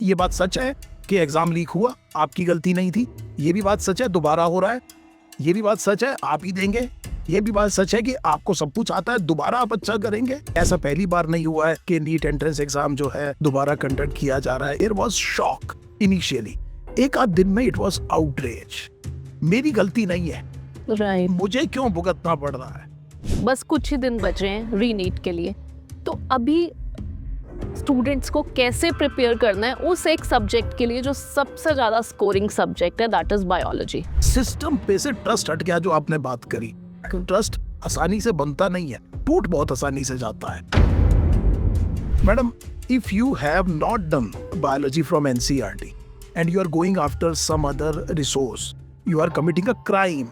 ये बात सच है कि एग्जाम लीक हुआ, आपकी गलती नहीं थी। ये भी बात सच है दोबारा हो रहा है। ये भी बात सच है आप ही देंगे। ये भी बात सच है कि आपको सब कुछ आता है, दोबारा आप अच्छा करेंगे। ऐसा पहली बार नहीं हुआ है कि नीट एंट्रेंस एग्जाम जो है दोबारा कंडक्ट किया जा रहा है। इट वाज शॉक इनिशियली, एक आध दिन में इट वाज आउटरेज। मेरी गलती नहीं है, राइट। मुझे क्यों भुगतना पड़ रहा है। बस कुछ ही दिन बचे हैं रीनीट के लिए, तो अभी स्टूडेंट्स को कैसे प्रिपेयर करना है उस एक सब्जेक्ट के लिए जो सबसे ज्यादा स्कोरिंग सब्जेक्ट है, दैट इज बायोलॉजी। सिस्टम पे से ट्रस्ट हट गया, जो आपने बात करी। ट्रस्ट आसानी से बनता नहीं है, टूट बहुत आसानी से जाता है। Madam, if you have not done biology from NCERT and you are going after some other resource, you are committing a crime.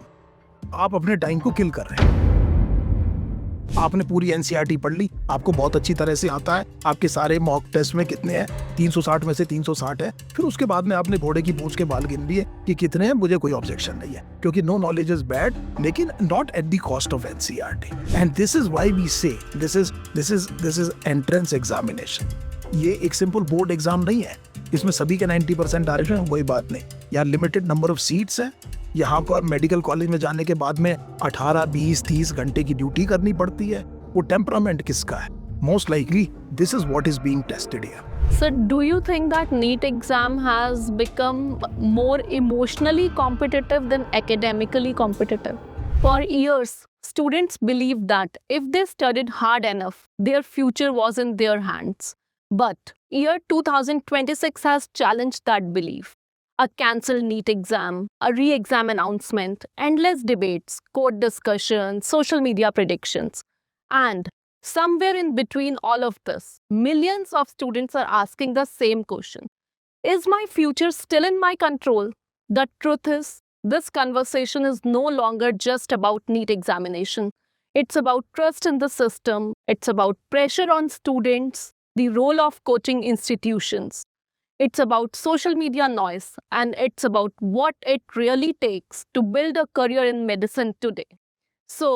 आप अपने टाइम को किल कर रहे हैं। आपने पूरी एनसीईआरटी पढ़ ली, आपको बहुत अच्छी तरह से आता है, आपके सारे मॉक टेस्ट में कितने हैं, 360 में से 360 है। फिर उसके बाद में आपने घोड़े की पूंछ के बाल गिन लिए कि कितने हैं, मुझे कोई ऑब्जेक्शन नहीं है, क्योंकि नो नॉलेज इज बैड, लेकिन not at the cost of NCERT. And this is why we say this is entrance examination. ये एक सिंपल बोर्ड एग्जाम नहीं है, इसमें सभी के 90% आ रहे हैं, कोई बात नहीं। यहाँ लिमिटेड नंबर ऑफ सीट्स है। यहाँ पर मेडिकल कॉलेज में जाने के बाद में 18, 20, 30 घंटे की ड्यूटी करनी पड़ती है। वो टेम्परामेंट किसका है? Most likely this is what is being tested here. Sir, do you think that NEET exam has become more emotionally competitive than academically competitive? For years, students believed that if they studied hard enough, their future was in their hands. But year 2026 has challenged that belief. A cancelled NEET exam, a re-exam announcement, endless debates, court discussions, social media predictions. And somewhere in between all of this, millions of students are asking the same question. Is my future still in my control? The truth is, this conversation is no longer just about NEET examination. It's about trust in the system. It's about pressure on students, the role of coaching institutions. It's about social media noise, and it's about what it really takes to build a career in medicine today. So,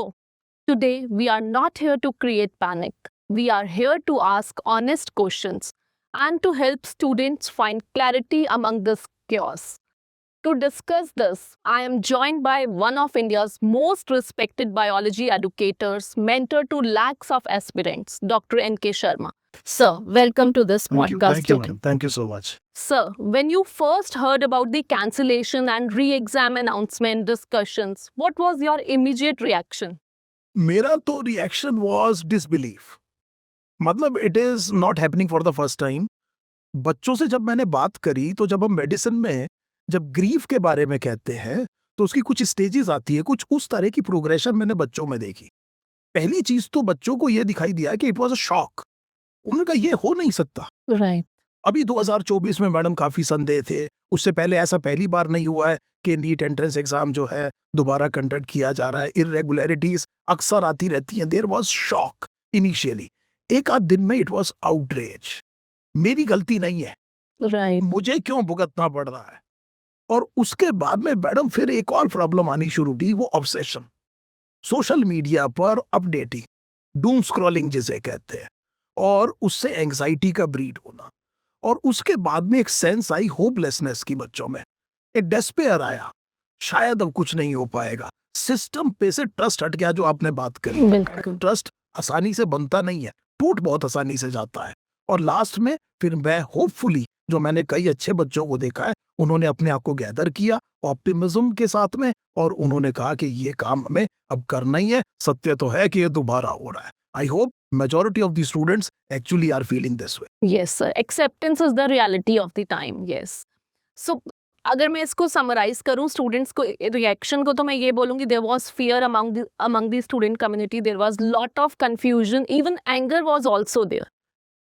today we are not here to create panic. We are here to ask honest questions and to help students find clarity among this chaos. To discuss this, I am joined by one of India's most respected biology educators, mentor to lakhs of aspirants, Dr. N.K. Sharma. Sir, welcome to this podcast. Thank you, ma'am. Thank you so much. Sir, when you first heard about the cancellation and re-exam announcement discussions, what was your immediate reaction? मेरा तो reaction was disbelief. मतलब it is not happening for the first time. बच्चों से जब मैंने बात करी, तो जब हम मेडिसिन में जब ग्रीफ के बारे में कहते हैं तो उसकी कुछ स्टेजेस आती है, कुछ उस तरह की प्रोग्रेशन मैंने बच्चों में देखी। पहली चीज तो बच्चों को यह दिखाई दिया कि इट वाज अ शॉक। उन्होंने कहा ये हो नहीं सकता। Right. अभी 2024 में मैडम काफी संदेह थे, उससे पहले ऐसा पहली बार नहीं हुआ है कि नीट एंट्रेंस एग्जाम जो है दोबारा कंडक्ट किया जा रहा है। इरेगुलरिटीज अक्सर आती रहती हैं। देयर वाज शॉक इनिशियली, एक आध दिन में इट वाज आउटरेज। मेरी गलती नहीं है, Right. मुझे क्यों भुगतना पड़ रहा है। और उसके बाद में मैडम फिर एक और प्रॉब्लम आनी शुरू हुई, वो ऑब्सेशन। सोशल मीडिया पर अपडेटिंग, डूम स्क्रॉलिंग जिसे कहते हैं, और उससे एंग्जाइटी का ब्रीड होना। और उसके बाद में एक सेंस आई होपलेसनेस की बच्चों में, एक डेस्पेयर आया, शायद अब कुछ नहीं हो पाएगा। सिस्टम पे से ट्रस्ट हट गया, जो आपने बात करी। बिल्कुल। ट्रस्ट आसानी से बनता नहीं है, टूट बहुत आसानी से जाता है। और लास्ट में फिर मैं होपफुली, जो मैंने कई अच्छे बच्चों को देखा है, उन्होंने अपने आप को गैदर किया ऑप्टिमिज्म के साथ में, और उन्होंने कहा कि ये काम हमें अब करना ही है। सत्य तो है कि ये दोबारा हो रहा है। I hope majority of the students actually are feeling this way. Yes, sir. Acceptance is the reality of the time. Yes. So, अगर मैं इसको समराइज करूं स्टूडेंट्स को रिएक्शन को, तो मैं ये बोलूंगी there was fear among the student community. There was lot of confusion. Even anger was also there.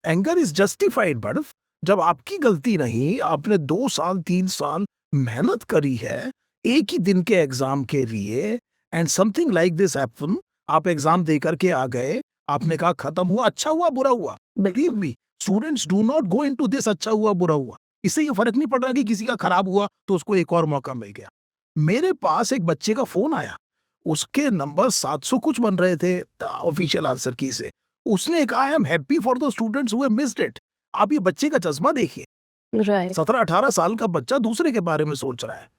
Anger is justified, but जब आपकी गलती नहीं, आपने 2 साल 3 साल मेहनत करी है एक ही दिन के एग्जाम के लिए, and something like this happen, आप एग्जाम दे करके आ गए, आपने कहा खत्म हुआ, अच्छा हुआ बुरा हुआ। Believe me, students do not go into this अच्छा हुआ बुरा हुआ। इससे ये फर्क नहीं पड़ रहा कि किसी का खराब हुआ तो उसको एक और मौका मिल गया। मेरे पास एक बच्चे का फोन आया, उसके नंबर 700 कुछ बन रहे थे ऑफिशियल आंसर की से। उसने कहा I am happy for the students who have missed it. आप ये बच्चे का चश्मा देखिए, Right. 17-18 साल का बच्चा दूसरे के बारे में सोच रहा है.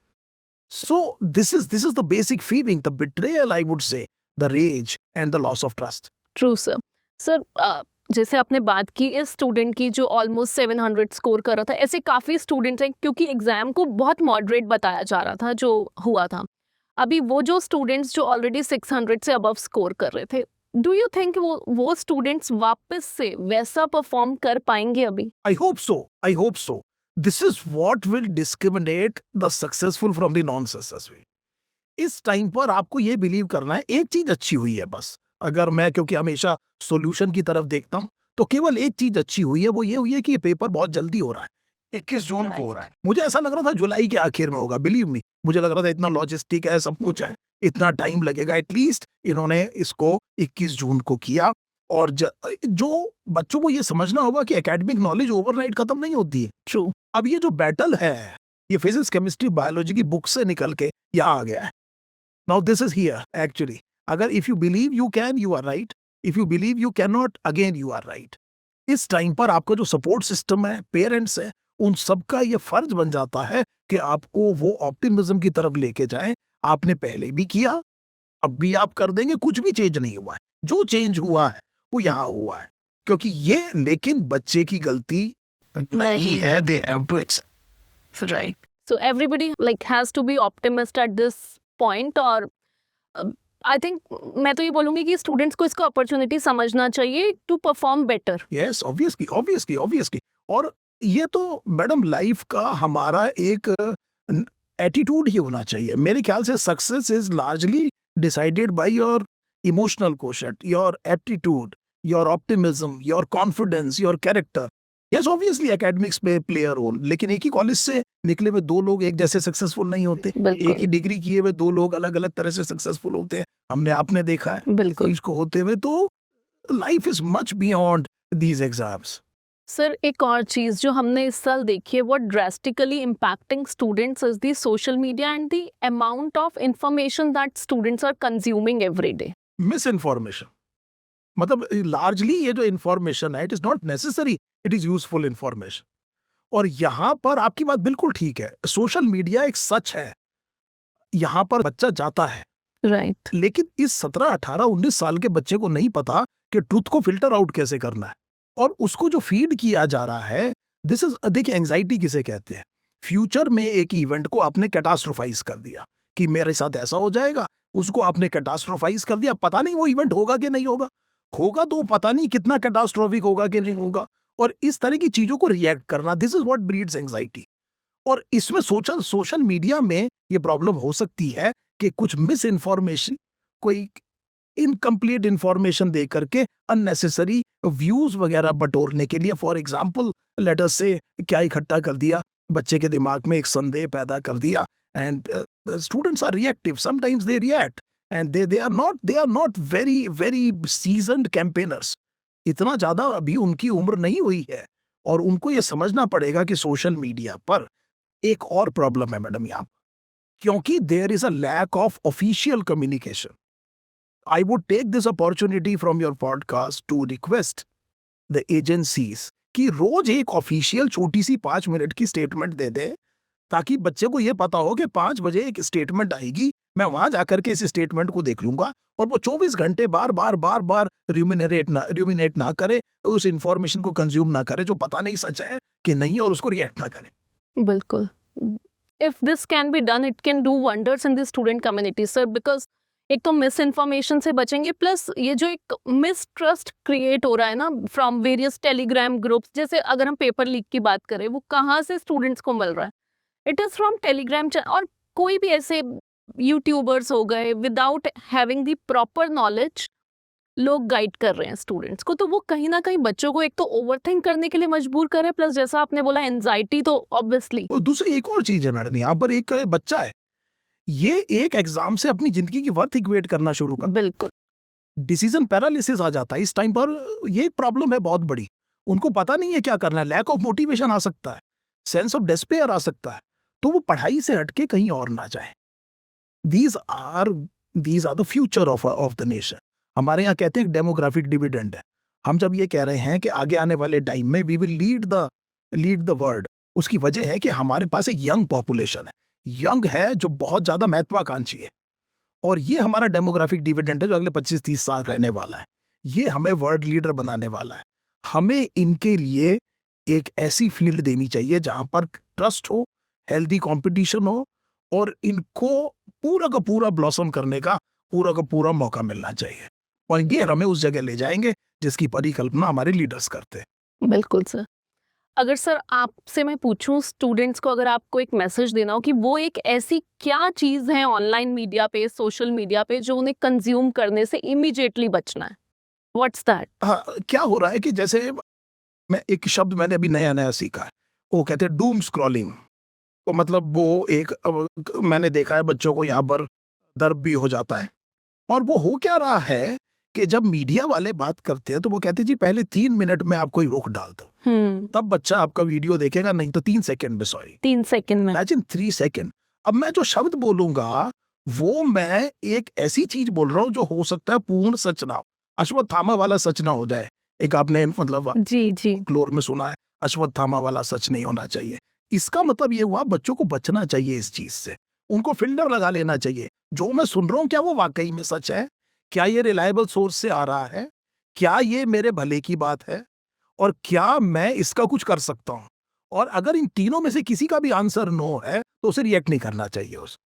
So this is the basic feeling, the betrayal, I would say, the rage and the loss of trust. True sir. Sir जैसे आपने बात की इस स्टूडेंट की जो ऑलमोस्ट 700 स्कोर कर रहा था, ऐसे काफ़ी स्टूडेंट्स हैं क्योंकि एग्जाम को बहुत मॉडरेट बताया जा रहा था जो हुआ था. अभी वो जो स्टूडेंट्स जो ऑलरेडी 600 से अबव स्कोर कर रहे थे, डू यू थिंक वो स्टूडेंट्स वापस से वैसा परफॉर्म कर पाएंगे अभी? I hope so. I hope so. This is what will discriminate the successful from the non-successful. इस टाइम पर आपको ये बिलीव करना है, एक चीज अच्छी हुई है बस. अगर मैं, क्योंकि हमेशा सॉल्यूशन की तरफ देखता हूं, तो केवल एक चीज अच्छी हुई है, वो ये हुई है कि ये पेपर बहुत जल्दी हो रहा है. 21 जून को हो रहा है. मुझे ऐसा लग रहा था जुलाई के आखिर में होगा. बिलीव मी, मुझे लग रहा था इतना लॉजिस्टिक है, सब कुछ है, इतना टाइम लगेगा. एटलीस्ट इन्होंने इसको 21 जून को किया. और जो बच्चों को ये समझना होगा कि एकेडमिक नॉलेज ओवरनाइट खत्म नहीं होती है. ट्रू. अब ये जो बैटल है, ये फिजिक्स, केमिस्ट्री, बायोलॉजी की बुक से निकल के यहाँ आ गया है. Now this is here actually. अगर if you believe you can, you are right. If you believe you can not, again you are right. इस टाइम पर आपका जो सपोर्ट सिस्टम है, पेरेंट्स है, उन सबका ये फर्ज बन जाता है कि आपको वो ऑप्टिमिज्म की तरफ लेके जाएं. आपने पहले भी किया, अब भी आप कर देंगे. कुछ भी चेंज नहीं हुआ है. जो चेंज हुआ है वो यहाँ हुआ है, क्योंकि ये, लेकिन बच्चे की गलती नहीं है. They have to accept. Right. So everybody like has to be optimist at this point. और I think मैं तो ये बोलूँगी कि स्टूडेंट्स को इसको अपॉर्चुनिटी समझना चाहिए to perform better. Yes, obviously. और ये तो मैडम लाइफ का हमारा एक एटीट्यूड ही होना चाहिए. मेरे ख्याल से success is largely decided by your emotional quotient, your attitude, your optimism, your confidence, your character. Yes, obviously academics में प्ले अ रोल, लेकिन एक ही कॉलेज से निकले हुए दो लोग एक जैसे सक्सेसफुल नहीं होते. बिल्कुल. एक ही डिग्री किए हुए दो लोग अलग अलग तरह से सक्सेसफुल होते हैं. हमने आपने देखा है बिल्कुल. इसको होते हुए. तो life is much beyond these exams. Sir एक और चीज़ जो हमने इस साल देखी है, what drastically impacting students is the social media and the amount of information that students are consuming every day. Miss information, मतलब लार्जली ये जो इन्फॉर्मेशन है, it is not necessary, it is useful information. और यहाँ पर आपकी बात बिल्कुल ठीक है. सोशल मीडिया एक सच है, यहाँ पर बच्चा जाता है. Right. लेकिन इस 17, 18, 19 साल के बच्चे को नहीं पता कि ट्रुथ को फिल्टर आउट कैसे करना है. और उसको जो फीड किया जा रहा है, दिस इज, देखिए एंजाइटी किसे कहते हैं. फ्यूचर में एक इवेंट को आपने कैटास्ट्रोफाइज कर दिया कि मेरे साथ ऐसा हो जाएगा, उसको आपने कैटास्ट्रोफाइज कर दिया. पता नहीं वो इवेंट होगा कि नहीं होगा. होगा तो पता नहीं कितना कैटास्ट्रोफिक होगा कि नहीं होगा. और इस तरह की चीजों को रिएक्ट करना, this is what breeds anxiety. और इसमें सोशल मीडिया में ये प्रॉब्लम हो सकती है कि कुछ मिस इन्फॉर्मेशन, कोई इनकम्प्लीट इंफॉर्मेशन दे करके अननेसेसरी व्यूज वगैरह बटोरने के लिए, फॉर एग्जांपल लेट अस से क्या इकट्ठा कर दिया, बच्चे के दिमाग में एक संदेह पैदा कर दिया. And students are reactive, sometimes they react and they are not very seasoned campaigners. इतना ज्यादा अभी उनकी उम्र नहीं हुई है. और उनको ये समझना पड़ेगा कि सोशल मीडिया पर एक और प्रॉब्लम है मैडम यहाँ, क्योंकि there is a lack of official communication. I would take this opportunity from your podcast to request the agencies कि रोज एक ऑफिशियल छोटी सी 5 मिनट की स्टेटमेंट दे दे, ताकि बच्चे को ये पता हो कि 5 बजे एक स्टेटमेंट आएगी, मैं वहां जाकर के इस स्टेटमेंट को देख लूंगा. और वो 24 घंटे बार रुमिनेट ना करे, उस इंफॉर्मेशन को कंज्यूम ना करे जो पता नहीं सच है कि नहीं, और उसको रिएक्ट ना करे. बिल्कुल. If this can be done, it can do wonders in the student community, sir, because एक तो मिस इन्फॉर्मेशन से बचेंगे, प्लस ये जो एक मिसट्रस्ट क्रिएट हो रहा है ना फ्रॉम वेरियस टेलीग्राम ग्रुप्स. जैसे अगर हम पेपर लीक की बात करें, वो कहाँ से स्टूडेंट्स को मिल रहा है? It is from Telegram channel. और कोई भी ऐसे यूट्यूबर्स हो गए, without having the proper knowledge लोग गाइड कर रहे हैं स्टूडेंट्स को. तो वो कहीं ना कहीं बच्चों को एक तो ओवरथिंक करने के लिए मजबूर कर रहे हैं, प्लस जैसा आपने बोला एंजाइटी, तो ऑब्वियसली. और दूसरी एक और चीज है मैडम, यहाँ पर एक बच्चा है, ये एक एग्जाम से अपनी जिंदगी की वर्थ इक्वेट करना शुरू कर. बिल्कुल. डिसीजन पैरालिसिस आ जाता है इस टाइम पर. ये एक प्रॉब्लम है बहुत बड़ी. उनको पता नहीं है क्या करना है. लैक ऑफ मोटिवेशन आ सकता है, सेंस ऑफ डेस्पेयर आ सकता है, तो वो पढ़ाई से हटके कहीं और ना जाए. These are the future of the nation. हमारे यहाँ कहते हैं डेमोग्राफिक डिविडेंड है. हम जब ये कह रहे हैं कि आगे आने वाले टाइम में we will lead the world, उसकी वजह है कि हमारे पास एक यंग पॉपुलेशन है, यंग है जो बहुत ज्यादा महत्वाकांक्षी है, और ये हमारा डेमोग्राफिक डिविडेंड है जो अगले 25-30 साल रहने वाला है। ये हमें वर्ल्ड लीडर बनाने वाला है। हमें इनके लिए एक ऐसी फील्ड देनी चाहिए जहां पर ट्रस्ट हो, हेल्दी कंपटीशन हो, और इनको पूरा का पूरा ब्लॉसम करने का पूरा मौका मिलना चाहिए। और ये हमें उस जगह ले जाएंगे जिसकी परिकल्पना हमारे लीडर्स करते हैं। बिल्कुल सर। अगर सर आपसे मैं पूछूं स्टूडेंट्स को, अगर आपको एक मैसेज देना हो कि वो एक ऐसी क्या चीज़ है ऑनलाइन मीडिया पे, सोशल मीडिया पे, जो उन्हें कंज्यूम करने से इमीडिएटली बचना है, व्हाट्स दैट? हाँ, क्या हो रहा है कि जैसे मैं एक शब्द मैंने अभी नया सीखा है, वो कहते हैं डूम स्क्रॉलिंग। तो मतलब वो एक मैंने देखा है बच्चों को यहाँ पर दर्द भी हो जाता है। और वो हो क्या रहा है कि जब मीडिया वाले बात करते हैं तो वो कहते हैं जी पहले 3 मिनट में आप कोई रोक डाल दो, तब बच्चा आपका वीडियो देखेगा, नहीं तो 3 सेकंड में, सॉरी 3 सेकंड में। Imagine 3 second. अब मैं जो शब्द बोलूंगा वो मैं एक ऐसी चीज बोल रहा हूँ जो हो सकता है पूर्ण सच ना हो, अश्वत्थामा वाला सच ना हो जाए। एक आपने मतलब जी जी। फ्लोर में सुना है, अश्वत्थामा वाला सच नहीं होना चाहिए। इसका मतलब ये हुआ बच्चों को बचना चाहिए इस चीज से, उनको फिल्टर लगा लेना चाहिए। जो मैं सुन रहा हूँ क्या वो वाकई में सच है, क्या ये रिलायबल सोर्स से आ रहा है, क्या ये मेरे भले की बात है, और क्या मैं इसका कुछ कर सकता हूं। और अगर इन तीनों में से किसी का भी आंसर नो है तो उसे रिएक्ट नहीं करना चाहिए उस।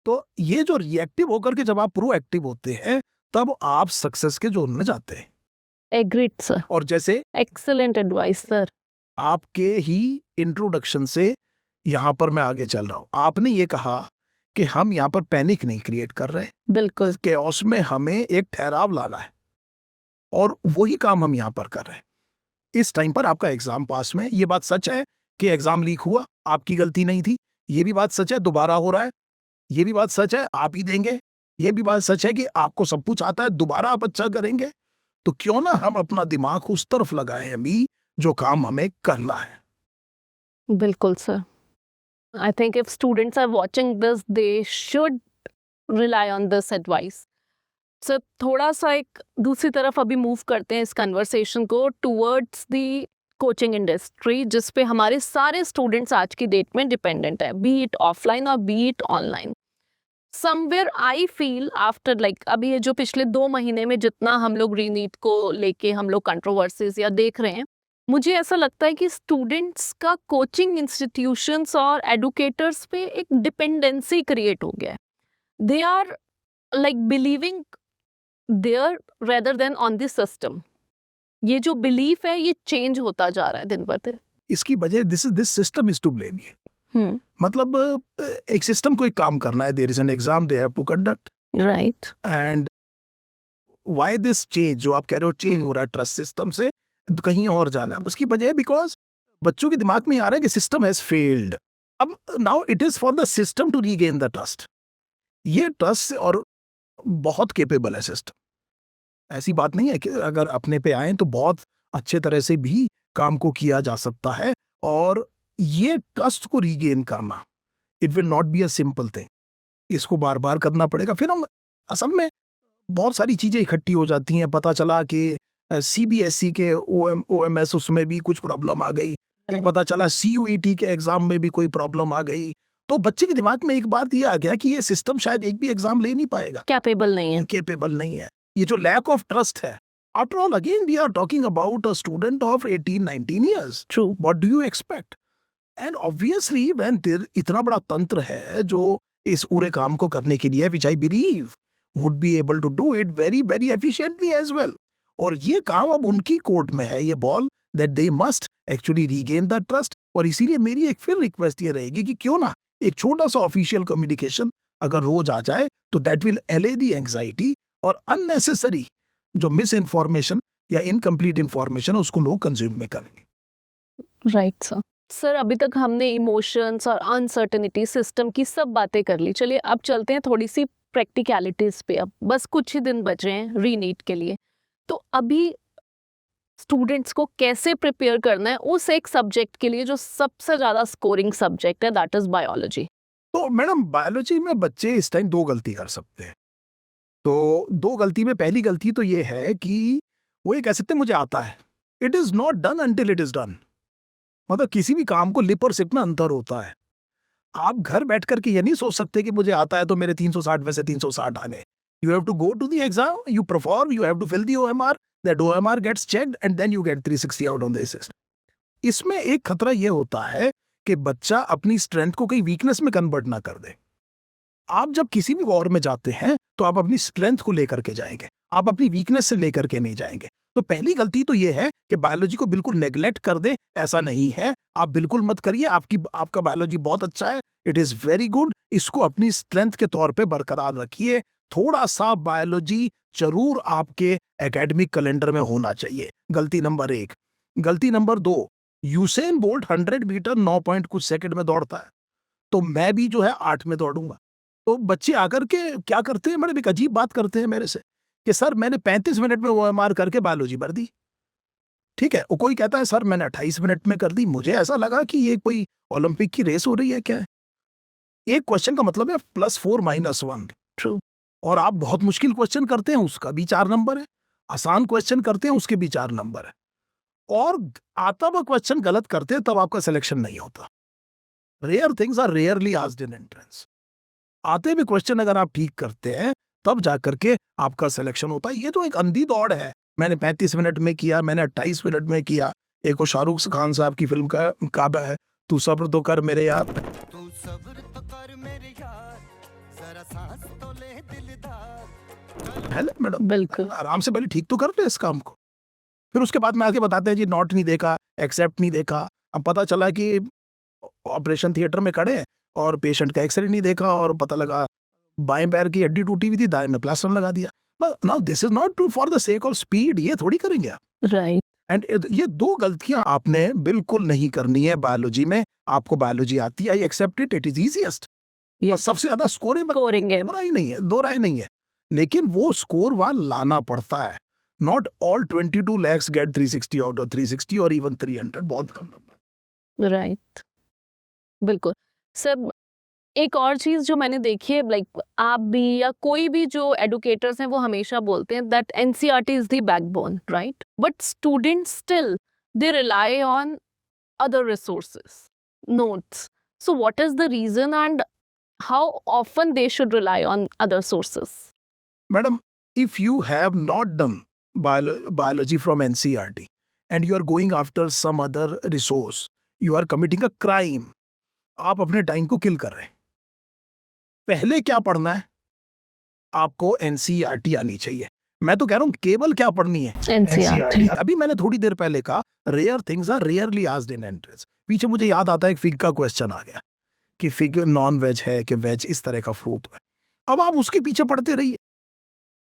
तो ये जो रिएक्टिव होकर के जब आप प्रोएक्टिव होते हैं तब आप सक्सेस के जोन में जाते हैं। Agreed sir. और जैसे एक्सीलेंट एडवाइस सर। आपके ही इंट्रोडक्शन से यहाँ पर मैं आगे चल रहा हूँ, आपने ये कहा कि हम यहाँ पर पैनिक नहीं क्रिएट कर रहे, बिल्कुल। केओस में हमें एक ठहराव लाना है, और वही काम हम यहाँ पर कर रहे हैं। इस टाइम पर आपका एग्जाम पास में, ये बात सच है कि एग्जाम लीक हुआ, आपकी गलती नहीं थी, ये भी बात सच है दोबारा हो रहा है, ये भी बात सच है आप ही देंगे, ये भी बात सच है कि आपको सब कुछ आता है, दोबारा आप अच्छा करेंगे। तो क्यों ना हम अपना दिमाग उस तरफ लगाएं अभी जो काम हमें करना है। बिल्कुल sir. I think if students are watching this, they should rely on this advice. Sir थोड़ा सा एक दूसरी तरफ अभी मूव करते हैं इस कन्वर्सेशन को टूवर्ड्स दी कोचिंग इंडस्ट्री, जिस पे हमारे सारे स्टूडेंट्स आज की डेट में डिपेंडेंट है, बी इट ऑफलाइन और B it online. Somewhere I feel after like अभी ये जो पिछले 2 महीने में जितना हम लोग रीनीट को लेके हम लोग कंट्रोवर्सीज या देख रहे हैं, मुझे ऐसा लगता है कि स्टूडेंट्स का कोचिंग इंस्टीट्यूशंस और एडुकेटर्स पे एक डिपेंडेंसी क्रिएट हो गया है। They are like believing there rather than on this system. ये जो बिलीफ है ये चेंज होता जा रहा है दिन ब दिन। इसकी वजह this system is to blame. मतलब एक सिस्टम को एक काम करना है, there is an exam they have to conduct, right. And why this change जो आप कह रहे हो चेंज हो रहा है ट्रस्ट सिस्टम से कहीं और जाना, उसकी वजह है बिकॉज बच्चों के दिमाग में आ रहा है कि सिस्टम हैज फेल्ड। अब now it is for the system to regain the trust. ये ट्रस्ट और बहुत केपेबल है सिस्टम, ऐसी बात नहीं है कि अगर अपने पे आए तो बहुत अच्छे तरह से भी काम को किया जा सकता है। और ये ट्रस्ट को रीगेन करना it will not be a simple thing, इसको बार बार करना पड़ेगा। फिर हम असल में बहुत सारी चीजें इकट्ठी हो जाती हैं, पता चला कि सीबीएसई के ओएमएस उसमें भी कुछ प्रॉब्लम आ गई, पता चला सीयूईटी के एग्जाम में भी कोई प्रॉब्लम आ गई, तो बच्चे के दिमाग में एक बात ये आ गया कि ये सिस्टम शायद एक भी एग्जाम ले नहीं पाएगा, कैपेबल नहीं है। केपेबल नहीं है। ये जो लैक ऑफ ट्रस्ट है, after all again we are talking about a student of 18-19 years, true. What do you expect? And obviously when there इतना बड़ा तंत्र है जो इस पूरे काम को करने के लिए, which I believe would be able to do it very very efficiently as well, और ये काम अब उनकी कोर्ट में है, ये ball that they must actually regain the trust. और इसीलिए मेरी एक फिर रिक्वेस्ट ये रहेगी कि क्यों ना एक छोटा सा ऑफिशियल कम्युनिकेशन अगर रोज आ जाए तो दैट विल एले दी एंग्जाइटी, और अननेसेसरी जो मिस इन्फॉर्मेशन या इनकम्प्लीट इन्फॉर्मेशन उसको लोग कंज्यूम में करेंगे। Right sir. सर अभी तक हमने इमोशंस और अनसर्टेनिटी सिस्टम की सब बातें कर ली, चलिए अब चलते हैं थोड़ी सी प्रैक्टिकलिटीज पे। अब बस कुछ ही दिन बच रहे हैं रीनीट के लिए, तो अभी स्टूडेंट्स को कैसे प्रिपेयर करना है उस एक सब्जेक्ट के लिए जो सबसे ज़्यादा स्कोरिंग सब्जेक्ट है, दैट इज बायोलॉजी। तो मैडम बायोलॉजी में बच्चे इस टाइम 2 गलती कर सकते हैं। तो 2 गलती में पहली गलती तो ये है कि वो ये कह सकते हैं मुझे आता है, it is not done until it is done. मतलब किसी भी काम को लिप और सिप में अंतर होता है। आप घर बैठ करके ये नहीं सोच सकते कि मुझे आता है तो मेरे 360 में से 360 आने। You have to go to the exam, you perform, you have to fill the OMR, that OMR gets checked and then you get 360 out on the system. इसमें एक खतरा ये होता है कि बच्चा अपनी स्ट्रेंथ को कहीं वीकनेस में कन्वर्ट ना कर दे। आप जब किसी भी वॉर में जाते हैं तो आप अपनी स्ट्रेंथ को लेकर के जाएंगे, आप अपनी वीकनेस से लेकर के नहीं जाएंगे। तो पहली गलती तो ये है कि बायोलॉजी को बिल्कुल नेग्लेक्ट कर दे, ऐसा नहीं है, आप बिल्कुल मत करिए। आपका बायोलॉजी बहुत अच्छा है, इट इज वेरी गुड। इसको अपनी स्ट्रेंथ के तौर पे बरकरार रखिए। थोड़ा सा बायोलॉजी जरूर आपके एकेडमिक कैलेंडर में होना चाहिए। गलती नंबर 1। गलती number 2, Usain Bolt 100 metre 9 point कुछ सेकंड में दौड़ता है, तो मैं भी जो है 8 में दौड़ूंगा। तो बच्चे आकर के क्या करते हैं, मैडम एक अजीब बात करते हैं मेरे से कि सर मैंने 35 मिनट में ओएमआर करके बायोलॉजी भर दी। ठीक है, वो कोई कहता है सर मैंने 28 मिनट में कर दी। मुझे ऐसा लगा कि ये कोई ओलंपिक की रेस हो रही है क्या है? एक क्वेश्चन का मतलब है +4 -1। True. और आप बहुत मुश्किल क्वेश्चन करते हैं उसका भी 4 नंबर है, आसान क्वेश्चन करते हैं उसके भी 4 नंबर है, और आता हुआ क्वेश्चन गलत करते हैं तब आपका सिलेक्शन नहीं होता। Rare things are rarely asked in entrance. आते हुए क्वेश्चन अगर आप ठीक करते हैं तब जाकर के आपका सिलेक्शन होता है। ये तो एक अंधी दौड़ है, मैंने 35 मिनट में किया, मैंने 28 मिनट में किया। एक वो शाहरुख खान साहब की फिल्म का काबा है, तू सब्र तो कर मेरे यार, तू सब्र तो कर मेरे यार, जरा सांस तो ले दिलदार। है ना मैडम? बिल्कुल। आराम से पहले ठीक तो कर ले इस काम को, फिर उसके बाद में आके बताते हैं जी नोट नहीं देखा, एक्सेप्ट नहीं देखा। अब पता चला कि ऑपरेशन थिएटर में खड़े हैं और पेशेंट का एक्सरे नहीं देखा और पता लगा बाएं पैर की हड्डी टूटी हुई थी, दाएं में प्लास्टर लगा दिया। Now this is not to for the sake of speed, ये थोड़ी करेंगे आप। Right. एंड ये 2 गलतियां आपने बिल्कुल नहीं करनी है बायोलॉजी में। आपको बायोलॉजी आती है, I accept it is easiest. Yes. सबसे ज्यादा स्कोर है, Scoring है। दो राय नहीं है, 2 राय नहीं है, लेकिन वो स्कोर वहां लाना पड़ता है। Not all 22 lakhs get 360 out of 360 और इवन 300, बहुत कम नंबर। राइट, बिल्कुल। सर एक और चीज जो मैंने देखी है, लाइक आप भी या कोई भी जो एडुकेटर्स हैं वो हमेशा बोलते हैं that NCERT is the backbone, right? But students still they rely on other resources, notes. So what is the reason and how often they should rely on other sources? Madam, if you have not done biology from NCERT and you are going after some other resource, you are committing a crime. आप अपने time को किल कर रहे हैं। पहले क्या पढ़ना है? आपको NCERT आनी चाहिए। मैं तो कह रहा हूं केवल क्या पढ़नी है? NCERT. अभी मैंने थोड़ी देर पहले कहा rare things are rarely asked in entrance. पीछे मुझे याद आता है एक फिग का क्वेश्चन आ गया कि फिग नॉन वेज है कि वेज, इस तरह का फ्रूट है। अब आप उसके पीछे पढ़ते रहिए,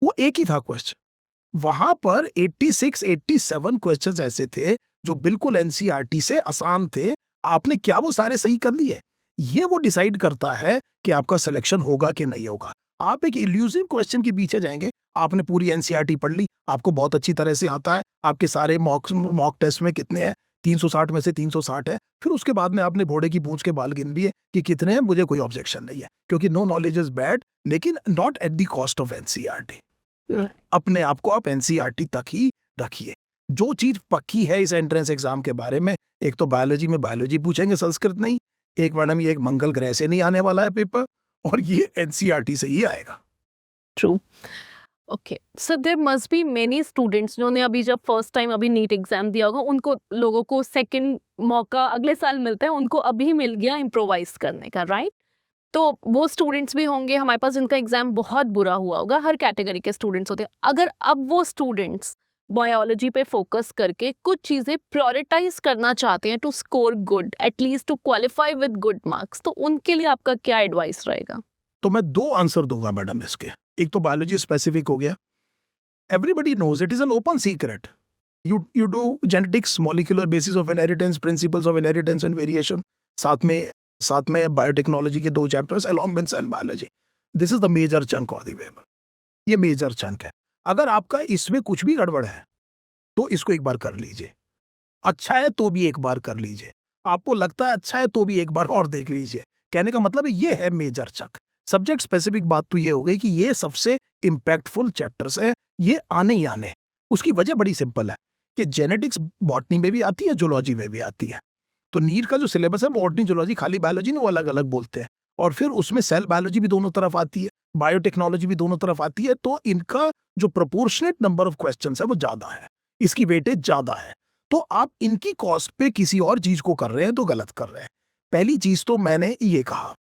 वो एक ही था क्वेश्चन। वहां पर 86-87 क्वेश्चंस ऐसे थे जो बिल्कुल NCERT से आसान थे। आपने क्या वो सारे सही कर लिए? ये वो डिसाइड करता है कि आपका सिलेक्शन होगा कि नहीं होगा। आप एक इल्यूसिव क्वेश्चन के पीछे जाएंगे। आपने पूरी NCERT पढ़ ली, आपको बहुत अच्छी तरह से आता है, आपके सारे मॉक टेस्ट में कितने हैं, 360 में से 360 है। फिर उसके बाद में आपने घोड़े की पूंछ के बाल गिन लिए कि कितने हैं, मुझे कोई ऑब्जेक्शन नहीं है, क्योंकि नो नॉलेज इज बैड, लेकिन not at the cost of NCERT। अपने आप को आप NCERT तक ही रखिए। जो चीज पक्की है इस एंट्रेंस एग्जाम के बारे में, एक तो बायोलॉजी में बायोलॉजी पूछेंगे, संस्कृत नहीं। एक मैडम ये एक मंगल ग्रह से नहीं आने वाला है पेपर, और ये NCERT से ही आएगा। True. Okay, so there must be many students जिन्होंने अभी जब फर्स्ट टाइम अभी नीट एग्जाम दिया होगा, उनको लोगों को सेकंड मौका अगले साल मिलता है, उनको अभी मिल गया इम्प्रोवाइज करने का, राइट? तो वो स्टूडेंट्स भी होंगे हमारे पास जिनका एग्जाम बहुत बुरा हुआ होगा। हर कैटेगरी के स्टूडेंट्स होते हैं। अगर अब वो स्टूडेंट्स बायोलॉजी पे फोकस करके कुछ चीजें प्रायोरिटाइज करना चाहते हैं to score good, at least to qualify with good marks, तो उनके लिए आपका क्या एडवाइस रहेगा? तो मैं 2 आंसर दूंगा मैडम इसके। एक तो बायोलॉजी स्पेसिफिक हो गया, everybody knows it is an open secret. You do genetics, molecular basis of inheritance, principles of inheritance and variation, साथ में बायोटेक्नोलॉजी के 2 chapters along with cell biology. This is the major chunk of the paper. ये major chunk है। अगर आपका इसमें कुछ भी गड़बड़ है तो इसको एक बार कर लीजिए। अच्छा है तो भी एक बार कर लीजिए। आपको लगता है अच्छा है तो भी एक बार और देख लीजिए। कहने का मतलब ये है मेजर चंक। सब्जेक्ट स्पेसिफिक बात तो ये हो गई कि ये सबसे इंपैक्टफुल चैप्टर्स है, ये आने ही आने। उसकी वजह बड़ी सिंपल है कि जेनेटिक्स बॉटनी में भी आती है, जूलॉजी में भी आती है। तो नीट का जो सिलेबस है बॉटनी जूलॉजी खाली बायोलॉजी नहीं, वो अलग अलग बोलते हैं, और फिर उसमें सेल बायोलॉजी भी दोनों तरफ आती है, बायोटेक्नोलॉजी भी दोनों तरफ आती है, तो इनका जो प्रोपोर्शनेट नंबर ऑफ क्वेश्चंस है वो ज्यादा है, इसकी वेटेज ज्यादा है। तो आप इनकी कॉस्ट पे किसी और चीज को कर रहे हैं तो गलत कर रहे हैं। पहली चीज तो मैंने ये कहा।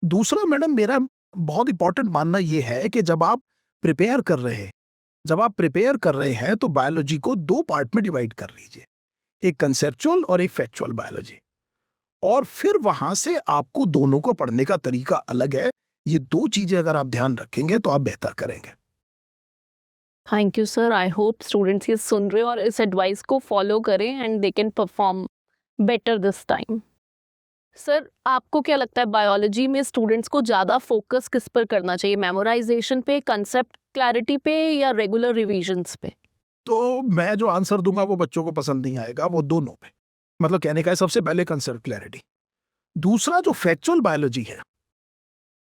दूसरा मैडम, मेरा बहुत इंपॉर्टेंट मानना ये है कि जब आप प्रिपेयर कर रहे हैं तो बायोलॉजी को दो पार्ट में डिवाइड कर लीजिए, एक कंसेप्चुअल और एक फैक्चुअल बायोलॉजी, और फिर वहां से आपको दोनों को पढ़ने का तरीका अलग है। ये दो चीजें अगर आप ध्यान रखेंगे तो आप बेहतर करेंगे। Thank you sir. I hope students ये सुन रहे हैं और इस एडवाइस को फॉलो करें and they can perform better this time. Sir, आपको क्या लगता है बायोलॉजी में स्टूडेंट्स को ज़्यादा फोकस किस पर करना चाहिए, मेमोराइजेशन पे, कंसेप्ट क्लैरिटी पे, या रेगुलर रिविजन्स पे? तो मैं जो आंसर दूंगा वो बच्चों को पसंद नहीं आएगा, वो दोनों पे। मतलब कहने का है, सबसे पहले कंसेप्ट क्लैरिटी। दूसरा जो फैक्चुअल बायोलॉजी है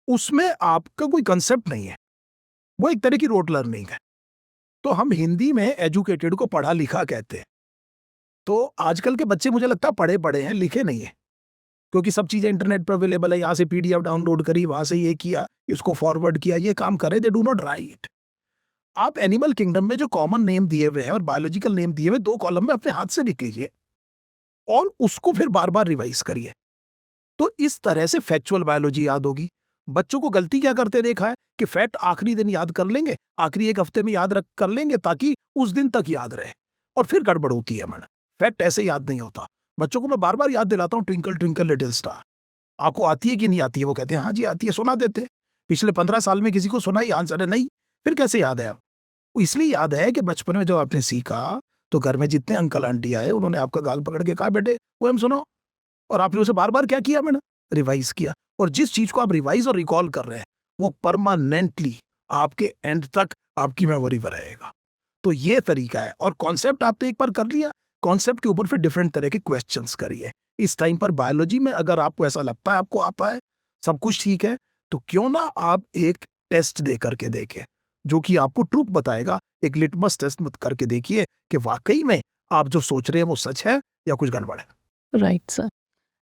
उसमें आपका कोई कंसेप्ट नहीं है, वो एक तरह की रोट लर्निंग है। तो हम हिंदी में एजुकेटेड को पढ़ा लिखा कहते हैं। तो आजकल के बच्चे मुझे लगता है पढ़े पढ़े हैं, लिखे नहीं है, क्योंकि सब चीजें इंटरनेट पर अवेलेबल है। यहाँ से पीडीएफ डाउनलोड करी, वहां से ये किया, इसको फॉरवर्ड किया, ये काम करे, दे डू नॉट राइट। आप एनिमल किंगडम में जो कॉमन नेम दिए हुए हैं और बायोलॉजिकल नेम दिए हुए, दो कॉलम में अपने हाथ से लिख लीजिए और उसको फिर बार बार रिवाइज करिए। तो इस तरह से फैक्चुअल बायोलॉजी याद होगी। बच्चों को गलती क्या करते देखा है कि फैक्ट आखिरी दिन याद कर लेंगे, आखिरी एक हफ्ते में याद रख कर लेंगे ताकि उस दिन तक याद रहे, और फिर गड़बड़ होती है। मैंने फैक्ट ऐसे याद नहीं होता। बच्चों को मैं बार बार याद दिलाता हूँ, ट्विंकल ट्विंकल लिटिल स्टार। आपको आती है कि नहीं आती है? वो कहते हैं हाँ जी आती है, सुना देते हैं। पिछले 15 साल में किसी को सुना ही आंसर है नहीं, फिर कैसे याद है? आप इसलिए याद है कि बचपन में जब आपने सीखा तो घर में जितने अंकल आंटी आए उन्होंने आपका गाल पकड़ के कहा बेटे वो हम सुनो, और आपने उसे बार बार क्या किया? मैंने रिवाइज किया। और जिस चीज को आप रिवाइज और रिकॉल कर रहे हैं वो परमानेंटली आपके एंड तक आपकी मेमोरी में रहेगा। तो ये तरीका है। और कॉन्सेप्ट आपने एक बार कर लिया, कॉन्सेप्ट के ऊपर फिर डिफरेंट तरह के क्वेश्चंस करिए। इस टाइम पर बायोलॉजी में अगर आपको ऐसा लगता है आपको आता है, सब कुछ ठीक है, तो क्यों ना आप एक टेस्ट दे करके देखें जो कि आपको ट्रूथ बताएगा। एक लिटमस टेस्ट मत करके देखिए कि वाकई में आप जो सोच रहे हैं वो सच है या कुछ गड़बड़ है। Right sir.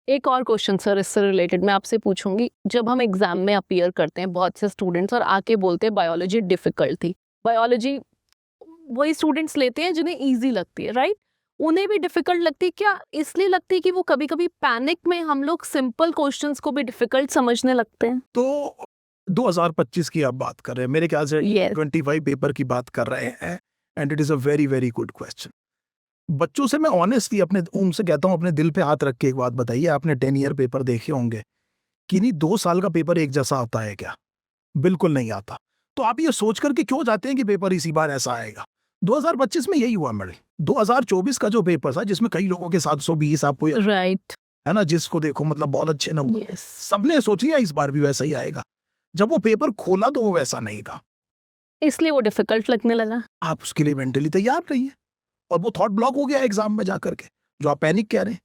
एक और क्वेश्चन सर इससे रिलेटेड मैं आपसे पूछूंगी। जब हम एग्जाम में अपीयर करते हैं बहुत से स्टूडेंट्स और आके बोलते हैं बायोलॉजी डिफिकल्ट थी, बायोलॉजी वही स्टूडेंट्स लेते हैं जिन्हें इजी लगती है, राइट? उन्हें भी डिफिकल्ट लगती है क्या? इसलिए लगती है कि वो कभी कभी पैनिक में हम लोग सिंपल क्वेश्चंस को भी डिफिकल्ट समझने लगते हैं। तो 2025 की आप बात कर रहे हैं, मेरे ख्याल से Yes. 25 पेपर की बात कर रहे हैं, and it is a very very good question. बच्चों से मैं ऑनेस्टली अपने उनसे कहता हूँ, अपने दिल पे हाथ रख के एक बात बताइए, आपने 10 ईयर पेपर देखे होंगे कि नहीं 2 साल का पेपर एक जैसा आता है क्या? बिल्कुल नहीं आता। तो आप ये सोच करके क्यों जाते हैं कि पेपर इसी बार ऐसा आएगा? 2025 में यही हुआ मेरे। 2024 का जो पेपर था जिसमें कई लोगों के 720 आपको राइट। है ना, जिसको देखो मतलब बहुत अच्छे नंबर, Yes. सबने सोची इस बार भी वैसा ही आएगा। जब वो पेपर खोला तो वो वैसा नहीं था, इसलिए वो डिफिकल्ट लगने लगा। आप उसके लिए मेंटली तैयार रहिए, और वो थॉट ब्लॉक हो गया एग्जाम में जाकर के, जो आप पैनिक कह रहे हैं।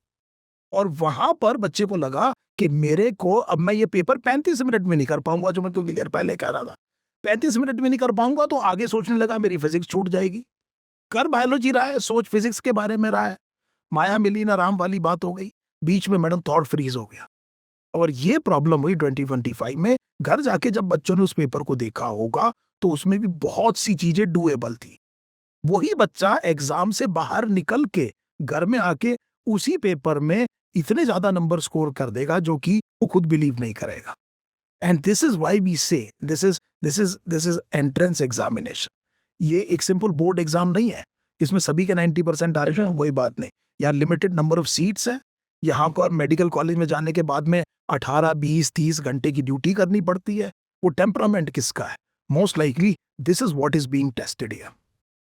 और वहां पर बच्चे को लगा कि मेरे को अब मैं ये पेपर 35 मिनट में नहीं कर पाऊंगा, जो मैं तो क्लियर पहले कह रहा था 35 मिनट में नहीं कर पाऊंगा, तो आगे सोचने लगा मेरी फिजिक्स छूट जाएगी। कर बायोलॉजी रहा है, सोच फिजिक्स के बारे में रहा है, माया मिली ना राम वाली बात हो गई, बीच में मैडम थॉट फ्रीज हो गया। और ये प्रॉब्लम हुई 2025 में। घर जाके जब बच्चों ने उस पेपर को देखा होगा तो उसमें भी बहुत सी चीजें डूएबल थी। वही बच्चा एग्जाम से बाहर निकल के घर में आके उसी पेपर में इतने ज्यादा नंबर स्कोर कर देगा जो कि वो खुद बिलीव नहीं करेगा। And this is why we say this is entrance examination. ये एक सिंपल बोर्ड एग्जाम नहीं है इसमें सभी के 90% आ रहे हैं, वही बात नहीं। यहाँ लिमिटेड नंबर ऑफ सीट्स है। यहाँ पर मेडिकल कॉलेज में जाने के बाद में 18, 20, 30 घंटे की ड्यूटी करनी पड़ती है। वो टेम्परामेंट किसका है? Most likely this is what is being tested here.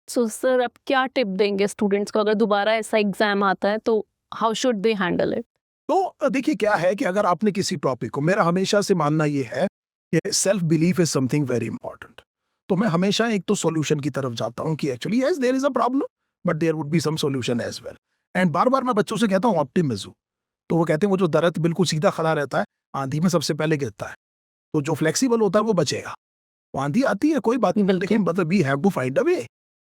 So sir, आप क्या टिप देंगे स्टूडेंट्स को अगर दोबारा ऐसा एग्जाम आता है तो how should they handle it? तो देखिए क्या है कि अगर आपने किसी टॉपिक को, मेरा हमेशा से मानना ये है कि self belief is something very important. तो मैं हमेशा एक तो सॉल्यूशन की तरफ जाता हूँ कि actually yes there is a problem but there would be some solution as well. And बार बार मैं बच्चों से कहता हूँ ऑप्टिमिज्म। तो वो कहते हैं वो जो दरख्त बिल्कुल सीधा खड़ा रहता है आंधी में सबसे पहले गिरता है, तो जो फ्लेक्सिबल होता है वो बचेगा। वो आंधी आती है कोई बात नहीं, लेकिन मतलब we have to find a way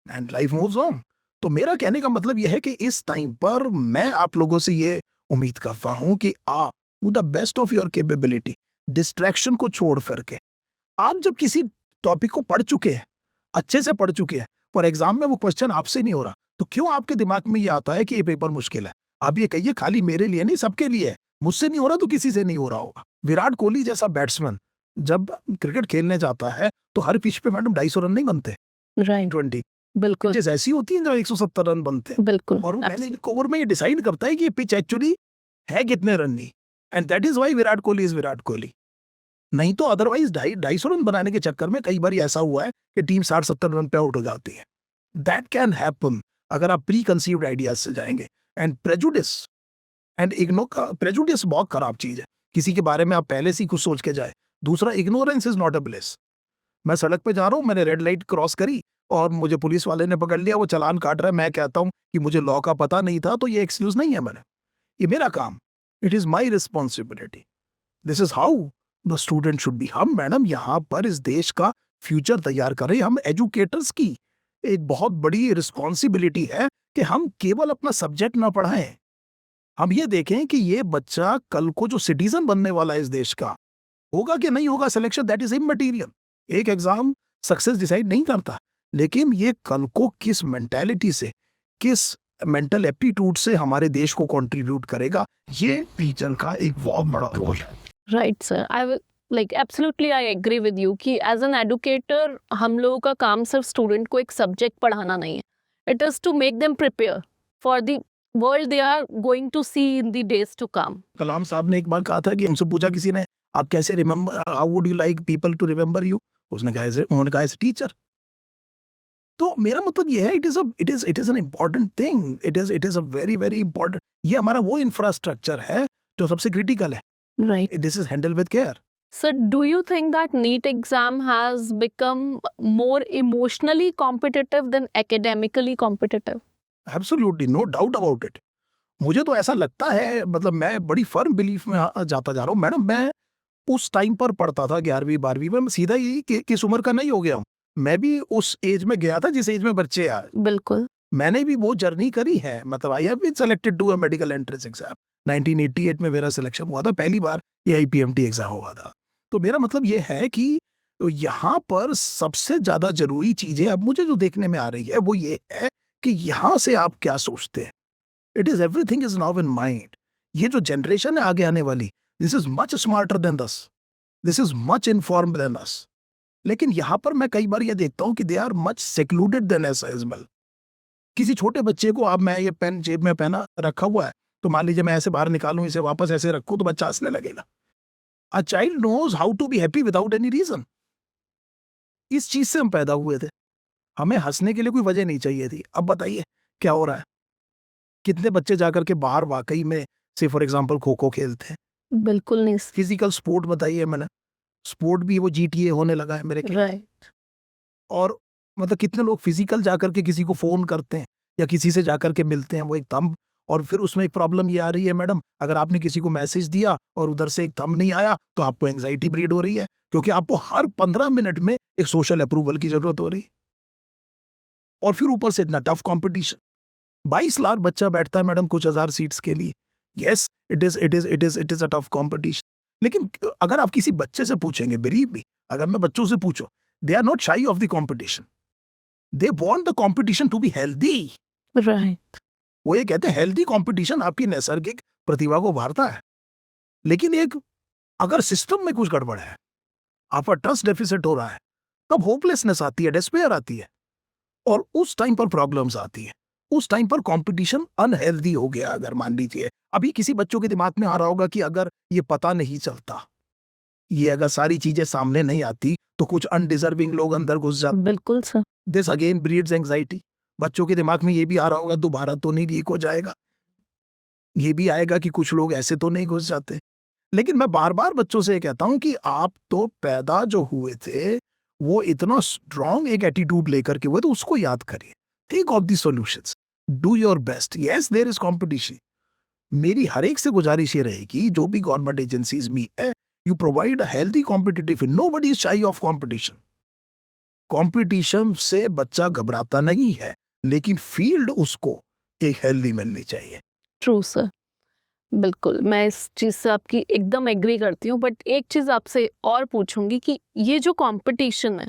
and life moves on. तो मेरा कहने का मतलब यह है कि इस टाइम पर मैं आप लोगों से ये उम्मीद करता हूं कि आप to the best of your capability distraction को छोड़ करके आप जब किसी टॉपिक को पढ़ चुके हैं, अच्छे से पढ़ चुके हैं, और एग्जाम में वो क्वेश्चन आपसे नहीं हो रहा, तो क्यों आपके दिमाग में ये आता है कि ये पेपर मुश्किल है? आप ये कहिए खाली मेरे लिए नहीं, सबके लिए है। मुझसे नहीं हो रहा तो किसी से नहीं हो रहा होगा। विराट कोहली जैसा बैट्समैन जब क्रिकेट खेलने जाता है तो हर पिच पे मैडम 250 रन नहीं बनते, राइट, 20 बिल्कुल पिचेस ऐसी होती हैं जब 170 रन बनते हैं, बिल्कुल और वो पहले एक ओवर में ये डिसाइड करता है कि ये पिच एक्चुअली है कितने रन की, and that is why Virat Kohli is Virat Kohli. नहीं तो अदरवाइज 250 रन बनाने के चक्कर में कई बार ऐसा हुआ है कि टीम 60-70 रन पे आउट हो जाती है। दैट कैन हैपन अगर आप प्री कंसीव्ड आइडियाज से जाएंगे। एंड प्रेजुडिस एंड प्रेजुडिस बहुत खराब चीज है। किसी के बारे में आप पहले से ही कुछ सोच के जाए। दूसरा, ignorance is not a bliss. मैं सड़क पे जा रहा हूँ, मैंने रेड लाइट क्रॉस करी और मुझे पुलिस वाले ने पकड़ लिया, वो चालान काट रहा है, मैं कहता हूँ कि मुझे लॉ का पता नहीं था, तो ये एक्सक्यूज नहीं है मैंने, ये मेरा काम, it is my responsibility. This is how the student should be. हम मैडम यहाँ पर इस देश का फ्यूचर तैयार करें। हम एजुकेटर्स की एक बहुत बड़ी रिस्पॉन्सिबिलिटी है कि हम केवल अपना सब्जेक्ट ना पढ़ाएं, हम ये देखें कि ये बच्चा कल को जो सिटीजन बनने वाला है इस देश का, होगा कि नहीं होगा सिलेक्शन, दैट इज इमटेरियल। एक एग्जाम सक्सेस डिसाइड नहीं करता, लेकिन ये कल को किस मेंटालिटी से, किस मेंटल एप्टीट्यूड से हमारे देश को कंट्रीब्यूट करेगा, ये टीचर का एक बहुत बड़ा रोल है। Right sir, I will like absolutely I agree with you कि एज एन एडुकेटर हम लोगों का काम सिर्फ स्टूडेंट को एक सब्जेक्ट पढ़ाना नहीं है, it is to make them prepare for the world they are going to see in the days to come. Kalam sahab ने एक बार कहा था कि हमसे पूछा किसी ने, आप कैसे remember, how would you like people to remember you? उसने कहा उन्होंने कहा एज टीचर। तो मेरा मतलब ये है, it is an important thing, it is a very very important. ये हमारा वो इंफ्रास्ट्रक्चर है जो सबसे क्रिटिकल है। Right, this is handle with care. so do you think that NEET exam has become more emotionally competitive than academically competitive? Absolutely, no doubt about it. मुझे तो ऐसा लगता है, मतलब मैं बड़ी फर्म बिलीफ में जाता जा रहा हूँ मैडम। मैं उस टाइम पर पढ़ता था 11वीं 12वीं में, सीधा यही किस उम्र का नहीं हो गया हूँ, मैं भी उस एज में गया था जिस एज में बच्चे आए। बिल्कुल, मैंने भी वो जर्नी करी है। मतलब I have been selected to a medical entrance exam. 1988 में मेरा सिलेक्शन हुआ था, पहली बार ये आईपीएमटी एग्जाम हुआ था। तो मेरा मतलब ये है कि यहाँ पर सबसे ज्यादा जरूरी चीजें अब मुझे जो देखने में आ रही है वो ये है कि यहाँ से आप क्या सोचते हैं। It is everything is now in mind. ये जो जनरेशन है आगे आने वाली, this is much smarter than us, this is much informed than us. लेकिन यहाँ पर मैं कई बार ये देखता हूँ कि they are much secluded than us as well. किसी छोटे बच्चे को आप, मैं ये पेन जेब में पहना रखा हुआ है, तो मान लीजिए मैं ऐसे बाहर निकालूं, इसे वापस ऐसे रखूं, तो बच्चा हंसने लगेगा। A child knows how to be happy without any reason. इस चीज से हम पैदा हुए थे, हमें हंसने के लिए कोई वजह नहीं चाहिए थी। अब बताइए क्या हो रहा है? कितने बच्चे जाकर के बाहर वाकई में से फॉर एग्जांपल खो खो खेलते हैं, बिल्कुल नहीं। फिजिकल स्पोर्ट बताइए, मैंने स्पोर्ट भी वो जीटीए होने लगा है मेरे ख्याल। राइट, और मतलब कितने लोग फिजिकल जाकर के किसी को फोन करते हैं या किसी से जाकर के मिलते हैं, वो एक थंब। और फिर उसमें एक प्रॉब्लम ये आ रही है मैडम, अगर आपने किसी को मैसेज दिया और उधर से एक थंब नहीं आया तो आपको एंजाइटी ब्रीड हो रही है, क्योंकि आपको हर 15 मिनट में एक सोशल अप्रूवल की जरूरत हो रही है। और फिर ऊपर से इतना टफ कंपटीशन, 22 लाख बच्चा बैठता है मैडम कुछ हजार सीट्स के लिए। Yes, it is a tough competition. लेकिन अगर आप किसी बच्चे से पूछेंगे, बिलीव मी, अगर मैं बच्चों से पूछो, they are not shy of the competition, they want the competition to be healthy. Right, वो ये कहते हैं हेल्दी कंपटीशन आपकी नैसर्गिक प्रतिभा को उभारता है। लेकिन एक अगर सिस्टम में कुछ गड़बड़ है, आपका ट्रस्ट डेफिसिट हो रहा है, तब होपलेसनेस आती है, डिस्पेयर आती है, और उस टाइम पर प्रॉब्लम्स आती है। उस टाइम पर कंपटीशन अनहेल्दी हो गया। अगर मान लीजिए अभी किसी बच्चों के दिमाग में आ रहा होगा कि अगर ये पता नहीं चलता, ये अगर सारी चीजें सामने नहीं आती, तो कुछ अनडिजर्विंग लोग अंदर घुस जाते। बिल्कुल sir, this again breeds anxiety. बच्चों के दिमाग में ये भी आ रहा होगा दोबारा तो नहीं लीक हो जाएगा, ये भी आएगा कि कुछ लोग ऐसे तो नहीं घुस जाते। लेकिन मैं बार बार बच्चों से कहता हूं कि आप तो पैदा जो हुए थे वो इतना स्ट्रांग एक एटीट्यूड लेकर के हुए, तो उसको याद करिए, think of the solutions, do your best. Yes, there is competition. मेरी हर एक से गुजारिश ये रहेगी, जो भी गवर्नमेंट एजेंसीज में है, you provide a healthy competitive, nobody is शाई ऑफ कंपटीशन। कंपटीशन से बच्चा घबराता नहीं है, लेकिन फील्ड उसको एक हेल्दी मिलनी चाहिए। True sir. बिल्कुल, मैं इस चीज़ से आपकी एकदम एग्री करती हूँ, बट एक चीज़ आपसे और पूछूंगी कि ये जो कंपटीशन है,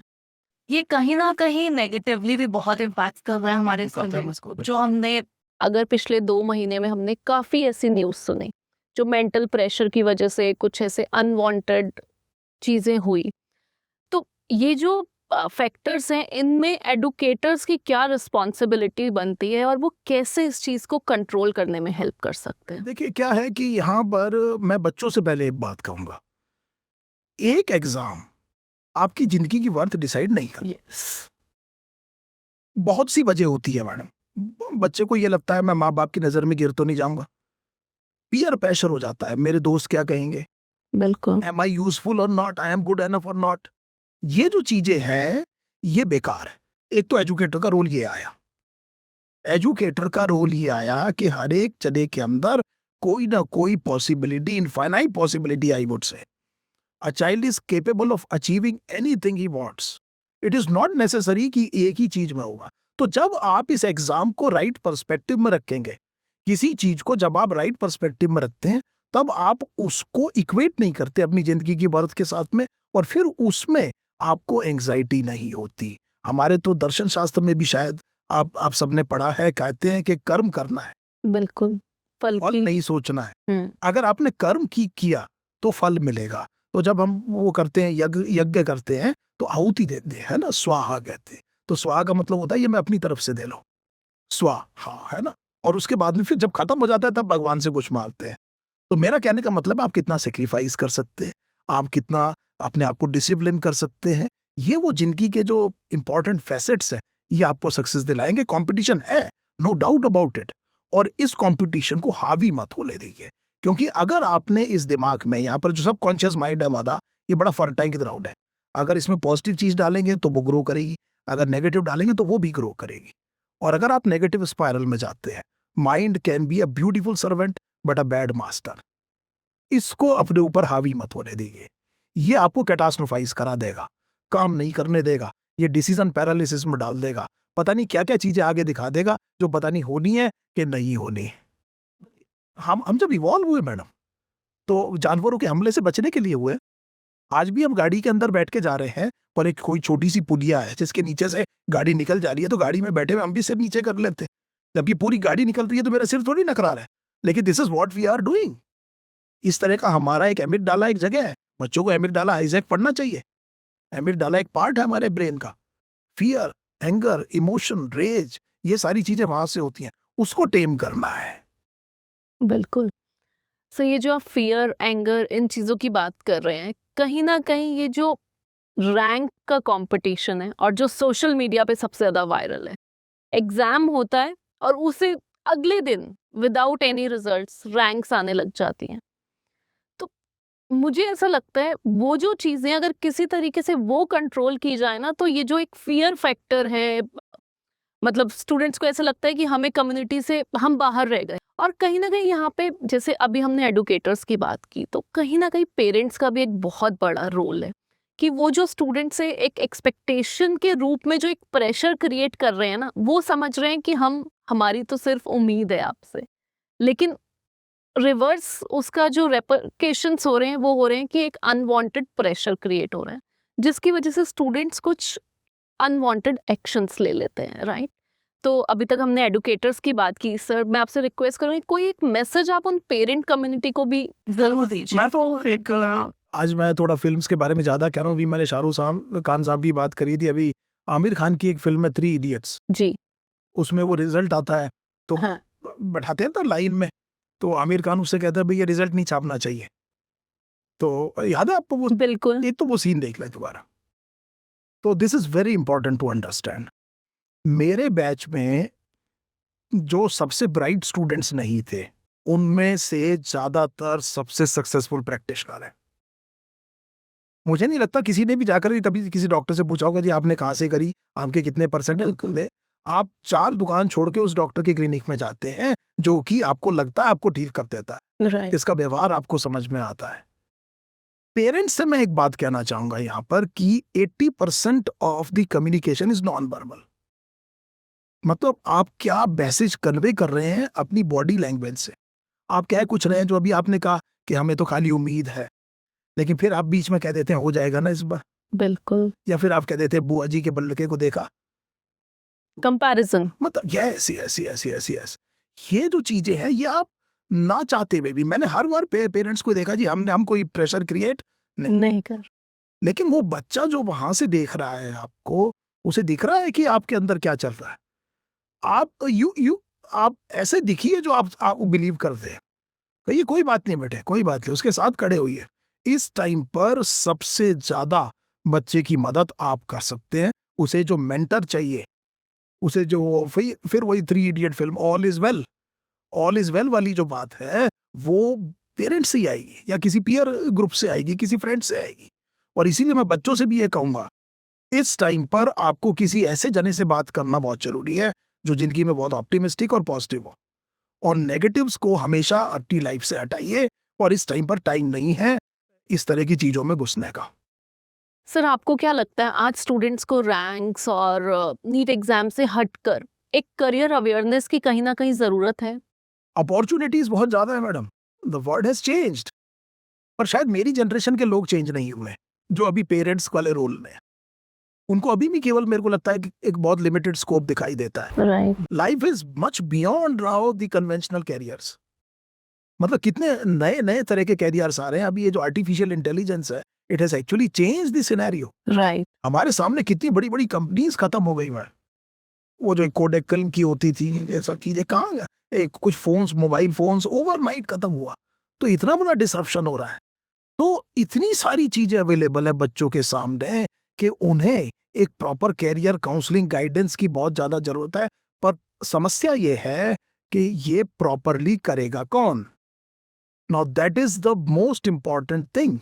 ये कहीं ना कहीं नेगेटिवली भी बहुत इम्पैक्ट कर रहा है हमारे स्टूडेंट्स को। जो हमने अगर पिछले 2 महीने में हमने काफ़ी ऐसी न्यूज़ सुनी, जो मेंटल प्रेशर की वजह से कुछ ऐसे अनवांटेड चीज़ें हुई, तो ये जो फैक्टर्स हैं, इनमें एडुकेटर्स की क्या रिस्पॉन्सिबिलिटी बनती है और वो कैसे इस चीज़ को कंट्रोल करने में हेल्प कर सकते हैं? देखिए क्या है कि यहाँ पर मैं बच्चों से पहले एक बात कहूंगा, एक एग्जाम आपकी जिंदगी की वर्थ डिसाइड नहीं करता। बहुत सी वजह होती है मैडम। बच्चे को ये लगता है मैं माँ बाप की नजर में गिर तो नहीं जाऊंगा, पीयर प्रेशर हो जाता है, मेरे दोस्त क्या कहेंगे, बिल्कुल। एम आई यूजफुल और not, I am good enough और नॉट। ये जो चीजें हैं ये बेकार है। एक तो एजुकेटर का रोल ये आया, एजुकेटर का रोल ये आया कि हर एक जने के अंदर कोई ना कोई possibility, infinite possibility I would say, a child is capable of achieving anything he wants. It is not necessary कि एक ही चीज में होगा। तो जब आप इस एग्जाम को राइट पर्सपेक्टिव में रखेंगे, किसी चीज को जब आप राइट पर्सपेक्टिव में रखते हैं, तब आप उसको इक्वेट नहीं करते अपनी जिंदगी की वर्थ के साथ में, और फिर उसमें आपको एंग्जाइटी नहीं होती। हमारे तो दर्शन शास्त्र में भी शायद आप सबने पढ़ा है, कहते हैं कि कर्म करना है, बिल्कुल, फल फल की। नहीं सोचना है। हम्म, अगर आपने कर्म किया तो फल मिलेगा। तो जब हम वो करते हैं, यज्ञ करते हैं, तो आहुति देते हैं, है ना, स्वाहा कहते हैं। तो स्वाहा का मतलब होता है ये मैं अपनी तरफ से दे लो, स्वाहा, है ना। और उसके बाद में फिर जब खत्म हो जाता है तब भगवान से कुछ मांगते हैं। तो मेरा कहने का मतलब आप कितना सेक्रीफाइस कर सकते हैं, आप कितना अपने आप को डिसिप्लिन कर सकते हैं, ये वो जिंदगी के जो इंपॉर्टेंट फैसेट्स हैं, ये आपको सक्सेस दिलाएंगे। कंपटीशन है, नो डाउट अबाउट इट, और इस कंपटीशन को हावी मत होने दीजिए। क्योंकि अगर आपने इस दिमाग में, यहाँ पर जो सब कॉन्शियस माइंड है मादा, ये बड़ा फर्टाइल ग्राउंड है। अगर इसमें पॉजिटिव चीज डालेंगे तो वो ग्रो करेगी, अगर नेगेटिव डालेंगे तो वो भी ग्रो करेगी। और अगर आप नेगेटिव स्पाइरल में जाते हैं, mind can be a beautiful servant but a bad master. इसको अपने ऊपर हावी मत होने दीजिए, ये आपको कैटास्ट्रोफाइज करा देगा, काम नहीं करने देगा, ये डिसीजन पैरालिसिस में डाल देगा, पता नहीं क्या क्या चीजें आगे दिखा देगा जो पता नहीं होनी है कि नहीं होनी। हम जब इवॉल्व हुए मैडम, तो जानवरों के हमले से बचने के लिए हुए। आज भी हम गाड़ी के अंदर बैठ के जा रहे हैं, पर एक कोई छोटी सी पुलिया है जिसके नीचे से गाड़ी निकल जा रही है, तो गाड़ी में बैठे हुए हम भी सिर नीचे कर लेते हैं। जब ये पूरी गाड़ी निकल रही है तो मेरा सिर थोड़ी नकरा रहा है, लेकिन this is what we are doing. इस तरह का हमारा एक एमिगडाला एक जगह है, बच्चों को एमिगडाला आइजैक पढ़ना चाहिए। एमिगडाला एक पार्ट है हमारे ब्रेन का। फियर, एंगर, इमोशन, रेज, ये सारी चीजें वहां से होती हैं, उसको टेम करना है। बिल्कुल। सो ये जो आप फियर, एंगर, इन चीज़ों की बात कर रहे हैं, कहीं ना कहीं ये जो रैंक का कंपटीशन है और जो सोशल मीडिया पे सबसे ज़्यादा वायरल है, एग्जाम होता है और उसे अगले दिन विदाउट एनी रिजल्ट्स रैंक्स आने लग जाती हैं। तो मुझे ऐसा लगता है वो जो चीज़ें अगर किसी तरीके से वो कंट्रोल की जाए ना, तो ये जो एक फियर फैक्टर है, मतलब स्टूडेंट्स को ऐसा लगता है कि हमें कम्युनिटी से हम बाहर रह गए। और कहीं ना कहीं यहाँ पे जैसे अभी हमने एडुकेटर्स की बात की, तो कहीं ना कहीं पेरेंट्स का भी एक बहुत बड़ा रोल है कि वो जो स्टूडेंट से एक एक्सपेक्टेशन के रूप में जो एक प्रेशर क्रिएट कर रहे हैं ना, वो समझ रहे हैं कि हमारी तो सिर्फ उम्मीद है आपसे, लेकिन रिवर्स उसका जो रेपरकेशंस हो रहे हैं वो हो रहे हैं कि एक अनवांटेड प्रेशर क्रिएट हो रहा है, जिसकी वजह से स्टूडेंट्स कुछ अनवांटेड एक्शंस ले लेते हैं, राइट। तो अभी तक हमने एडुकेटर्स की बात की। सर, मैं आपसे रिक्वेस्ट करूँगी कोई एक मैसेज आप उन पेरेंट कम्युनिटी को भी जरूर दीजिए। मैं तो एक आज मैं थोड़ा फिल्म्स के बारे में ज्यादा कह रहा हूँ। अभी मैंने शाहरुख खान साहब की बात करी थी, अभी आमिर खान की एक फिल्म है 3 इडियट्स, जी। उसमें वो रिजल्ट आता है तो हाँ। बैठाते हैं तो लाइन में, तो आमिर खान उससे कहता है भैया रिजल्ट नहीं छापना चाहिए। तो याद है आपको वो? बिल्कुल। एक तो वो सीन देख ले दोबारा। तो this is very important to understand. मेरे बैच में जो सबसे ब्राइट स्टूडेंट्स नहीं थे, उनमें से ज्यादातर सबसे सक्सेसफुल प्रैक्टिशनर है। मुझे नहीं लगता किसी ने भी जाकर कभी किसी डॉक्टर से पूछा होगा जी आपने कहाँ से करी, आपके कितने परसेंट ले। आप 4 दुकान छोड़ के उस डॉक्टर की क्लिनिक में जाते हैं जो कि आपको लगता है आपको ठीक कर देता है, राइट। इसका व्यवहार आपको समझ में आता है। पेरेंट्स से मैं एक बात कहना चाहूंगा यहाँ पर कि 80% of the communication is non verbal. मतलब आप क्या मैसेज कन्वे कर रहे हैं अपनी बॉडी लैंग्वेज से, आप कह कुछ रहे हैं जो अभी आपने कहा कि हमें तो खाली उम्मीद है, लेकिन फिर आप बीच में कह देते हैं हो जाएगा ना इस बार, बिल्कुल। या फिर आप कह देते हैं बुआ जी के लड़के को देखा, कंपैरिजन। मतलब yes yes yes yes yes, ये जो चीजें हैं ये आप ना चाहते हुए भी, मैंने हर बार पेरेंट्स को देखा जी, हम कोई प्रेशर क्रिएट नहीं, नहीं कर। लेकिन वो बच्चा जो वहां से देख रहा है आपको, उसे दिख रहा है कि आपके अंदर क्या चल रहा है। आप ऐसे दिखिए जो आप बिलीव करते हैं, कहिए कोई बात नहीं बेटे, कोई बात नहीं, उसके साथ खड़े होइए। इस टाइम पर सबसे ज्यादा बच्चे की मदद आप कर सकते हैं। उसे जो मेंटर चाहिए, उसे जो फिर वही 3 idiot film all is well वाली जो बात है, वो पेरेंट्स से ही आएगी या किसी पीयर ग्रुप से आएगी, किसी फ्रेंड से आएगी। और इसीलिए मैं बच्चों से भी ये कहूंगा, इस टाइम पर आपको किसी ऐसे जने से बात करना बहुत जरूरी है जो जिंदगी में बहुत ऑप्टिमिस्टिक और पॉजिटिव हो, और नेगेटिव्स को हमेशा अपनी लाइफ से हटाइए। और इस टाइम पर टाइम नहीं है इस तरह की चीजों में घुसने का। सर आपको क्या लगता है आज स्टूडेंट्स को रैंक्स और नीट एग्जाम से हटकर एक करियर अवेयरनेस की कहीं ना कहीं जरूरत है? अपॉर्चुनिटीज बहुत ज्यादा है madam, the world has changed, पर शायद मेरी जनरेशन के लोग चेंज नहीं हुए जो अभी पेरेंट्स वाले रोल में हैं। उनको अभी भी केवल मेरे को लगता है कि एक बहुत लिमिटेड स्कोप दिखाई देता है। Right. Life is much beyond now the conventional carriers, मतलब कितने नए नए तरह के कैरियर्स आ रहे हैं। अभी ये जो आर्टिफिशियल इंटेलिजेंस है, it has actually change the scenario. Right. हमारे सामने कितनी बड़ी बड़ी कंपनीज खत्म हो गई हैं। वो जो कोडेकल की होती थी, ये सब चीजें कहाँ गए? कुछ फोन्स, मोबाइल फोन्स ओवरनाइट खत्म हुआ, तो इतना बड़ा डिसरप्शन हो रहा है। तो इतनी सारी चीजें अवेलेबल है बच्चों के सामने कि उन्हें एक प्रॉपर कैरियर काउंसलिंग गाइडेंस की बहुत ज्यादा जरूरत है। पर समस्या ये है कि ये प्रॉपरली करेगा कौन? Now that is the most important thing,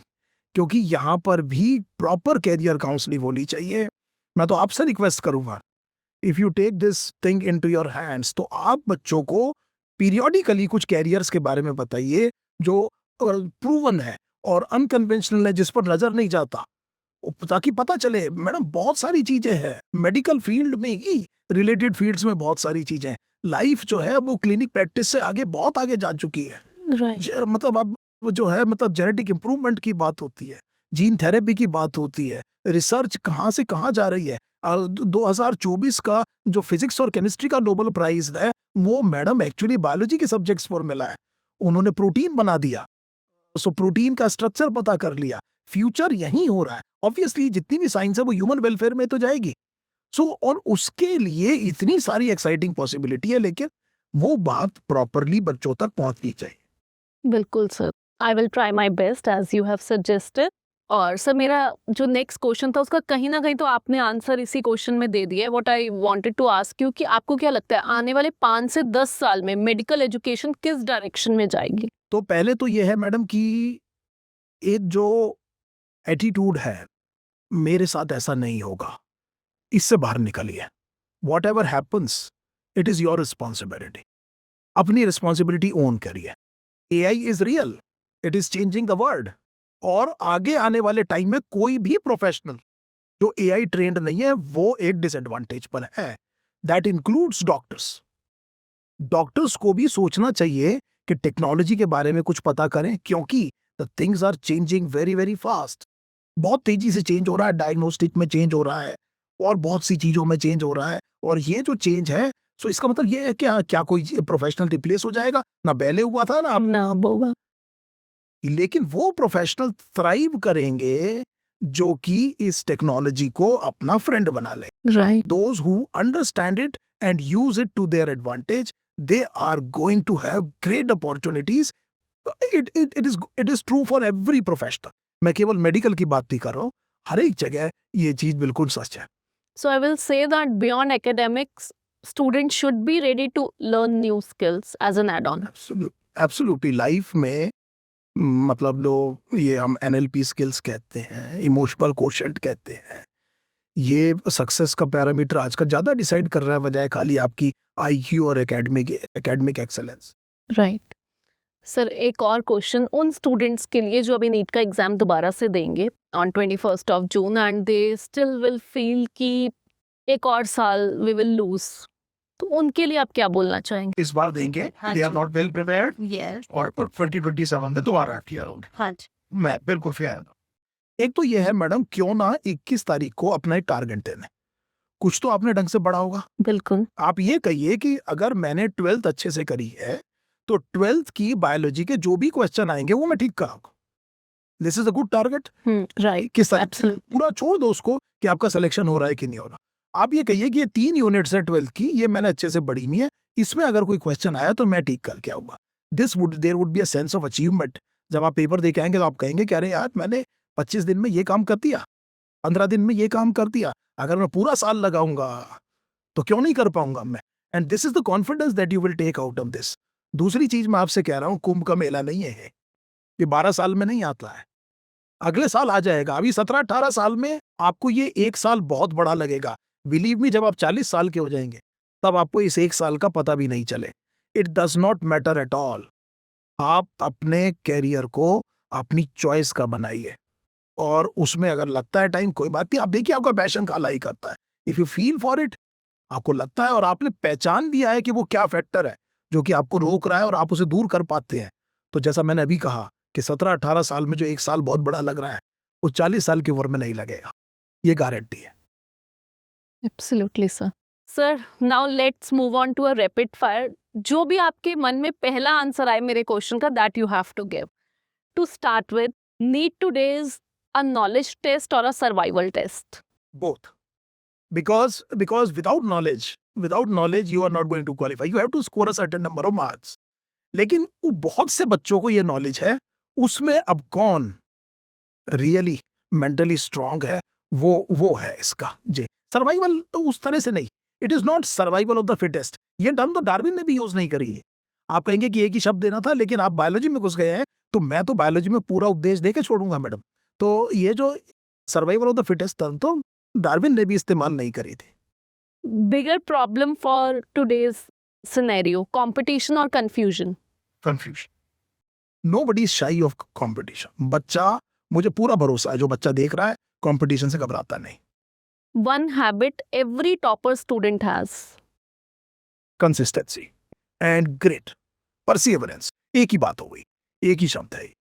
क्योंकि यहां पर भी प्रॉपर कैरियर काउंसलिंग होनी चाहिए। मैं तो आपसे रिक्वेस्ट करूंगा, if you take this thing into your hands, तो आप बच्चों को पीरियोडिकली कुछ कैरियर्स के बारे में बताइए जो प्रूवन है और अनकन्वेंशनल है, जिस पर नजर नहीं जाता, ताकि पता चले। मैडम बहुत सारी चीजें हैं मेडिकल फील्ड में ही, रिलेटेड फील्ड्स में बहुत सारी चीजें हैं। लाइफ जो है वो क्लिनिक प्रैक्टिस से बहुत आगे जा चुकी है। राइट। मतलब अब वो जो है, मतलब जेनेटिक इंप्रूवमेंट की बात होती है, जीन थेरेपी की बात होती है, रिसर्च कहाँ से कहाँ जा रही है। 2024 का जो फिजिक्स और केमिस्ट्री का नोबेल प्राइज है, वो मैडम एक्चुअली बायोलॉजी के सब्जेक्ट्स पर मिला है। उन्होंने प्रोटीन बना दिया, सो प्रोटीन का स्ट्रक्चर पता कर लिया। फ्यूचर यही हो रहा है। ऑब्वियसली जितनी भी साइंस है वो ह्यूमन वेलफेयर में तो जाएगी। और उसके लिए इतनी सारी एक्साइटिंग पॉसिबिलिटी है, लेकिन वो बात प्रॉपरली बच्चों तक पहुंचनी चाहिए। बिल्कुल sir, I will try my best as you have suggested. और सर मेरा जो नेक्स्ट क्वेश्चन था उसका कहीं ना कहीं तो आपने आंसर इसी क्वेश्चन में दे दिया है। What I wanted to ask you कि आपको क्या लगता है आने वाले 5 से 10 साल में मेडिकल एजुकेशन किस डायरेक्शन में जाएगी? तो पहले तो ये है मैडम कि एक जो एटीट्यूड है, मेरे साथ ऐसा नहीं होगा, इससे बाहर निकलिए। What ever happens, it is your responsibility. अपनी रिस्पॉन्सिबिलिटी ओन करिए। AI is real, it is changing the world. और आगे आने वाले टाइम में कोई भी प्रोफेशनल जो एआई ट्रेंड नहीं है वो एक डिसएडवांटेज पर है। That includes doctors. डॉक्टर्स को भी सोचना चाहिए कि टेक्नोलॉजी के बारे में कुछ पता करें, क्योंकि the things are changing very very fast. बहुत तेजी से चेंज हो रहा है, डायग्नोस्टिक में चेंज हो रहा है और बहुत सी चीजों में चेंज हो रहा है। और ये जो चेंज है, सो इसका मतलब ये है क्या कोई प्रोफेशनल रिप्लेस हो जाएगा? ना पहले हुआ था ना अब। ना होगा। लेकिन वो प्रोफेशनल थ्राइव करेंगे जो कि इस टेक्नोलॉजी को अपना फ्रेंड बना ले। Right. Those who understand it and use it to their advantage, they are going to have great opportunities. It is true for every professional. मैं केवल मेडिकल की बात नहीं कर रहा हूँ, हर एक जगह ये चीज बिल्कुल सच है। So I will say that beyond academics, students should be ready to learn new skills as an add-on. Absolutely. Life में मतलब लोग ये हम NLP स्किल्स कहते हैं, इमोशनल कोशेंट कहते हैं, ये सक्सेस का पैरामीटर आजकल ज्यादा डिसाइड कर रहा है, बजाय खाली आपकी IQ और एकेडमिक एक्सेलेंस। राइट। सर एक और क्वेश्चन उन स्टूडेंट्स के लिए जो अभी नीट का एग्जाम दोबारा से देंगे on 21st of June and they still will feel कि एक और साल वी विल लूज, तो उनके लिए आप क्या बोलना चाहेंगे? इस बार देंगे, हाँ they R G. Not well prepared, yes और 2027 में दोबारा किया होगा। हाँ जी मैं बिल्कुल फेयर हूं। एक तो ये है मैडम, क्यों ना 21 तारीख को अपना एक टारगेट देने, कुछ तो आपने ढंग से पढ़ा होगा। बिल्कुल। आप ये कहिए कि अगर मैंने 12th अच्छे से करी है तो 12th की बायोलॉजी के जो भी क्वेश्चन आएंगे वो मैं ठीक कराऊंगा। This is a good target. Right, किस तरह एब्सोल्युटली। पूरा छोड़ दो उसको कि आपका सिलेक्शन हो रहा है कि नहीं हो रहा। आप ये कहिए कि ये 3 यूनिट्स है 12th की, ये मैंने अच्छे से पढ़ी नहीं है, इसमें अगर कोई क्वेश्चन आया तो मैं ठीक करके आऊंगा। There would be a sense of achievement. जब आप पेपर दे के आएंगे तो आप कहेंगे कि अरे यार मैंने 25 दिन में ये काम कर दिया, 15 दिन में ये काम कर दिया, अगर मैं पूरा साल लगाऊंगा तो क्यों नहीं कर पाऊंगा मैं। And this is the confidence that you will take out of this. दूसरी चीज मैं आपसे कह रहा हूं, कुंभ का मेला नहीं है ये 12 साल में नहीं आता है, अगले साल आ जाएगा। अभी 17-18 साल में आपको ये एक साल बहुत बड़ा लगेगा। बिलीव मी, जब आप 40 साल के हो जाएंगे तब आपको इस एक साल का पता भी नहीं चले। It does not matter at all. आप अपने कैरियर को अपनी चॉइस का बनाइए, और उसमें अगर लगता है टाइम, कोई बात नहीं। आप देखिए आपका पैशन का लाई करता है। If you feel for it, आपको लगता है और आपने पहचान लिया है कि वो क्या फैक्टर है जो कि आपको रोक रहा है और आप उसे दूर कर पाते हैं, तो जैसा मैंने अभी कहा कि 17-18 साल में जो एक साल बहुत बड़ा लग रहा है वो 40 साल की उम्र में नहीं लगेगा, ये गारंटी है। Absolutely sir. Sir, now let's move on to a rapid fire. जो भी आपके मन में पहला आंसर आए मेरे क्वेश्चन का, that you have to give. To start with, NEET today's a knowledge test और a survival test? Both. Because without knowledge you are not going to qualify. You have to score a certain number of marks. लेकिन वो बहुत से बच्चों को ये knowledge है, उसमें अब कौन रियली मेंटली स्ट्रांग है वो है इसका जी। सर्वाइवल तो उस तरह से नहीं, it is not survival of the fittest. ये टर्म तो डार्विन ने भी यूज नहीं करी है। आप कहेंगे कि एक ही शब्द देना था, लेकिन आप बायोलॉजी में घुस गए हैं तो मैं तो बायोलॉजी में पूरा उपदेश दे के छोड़ूंगा मैडम। तो ये जो survival of the fittest term तो डार्विन ने भी इस्तेमाल नहीं करी थी। Bigger problem for today's scenario, competition or confusion? Confusion. Nobody is शाई ऑफ कंपटीशन। बच्चा, मुझे पूरा भरोसा है, जो बच्चा देख रहा है कंपटीशन से घबराता नहीं। One habit every topper student has? Consistency and grit, perseverance. एक ही बात हो गई, एक ही शब्द है।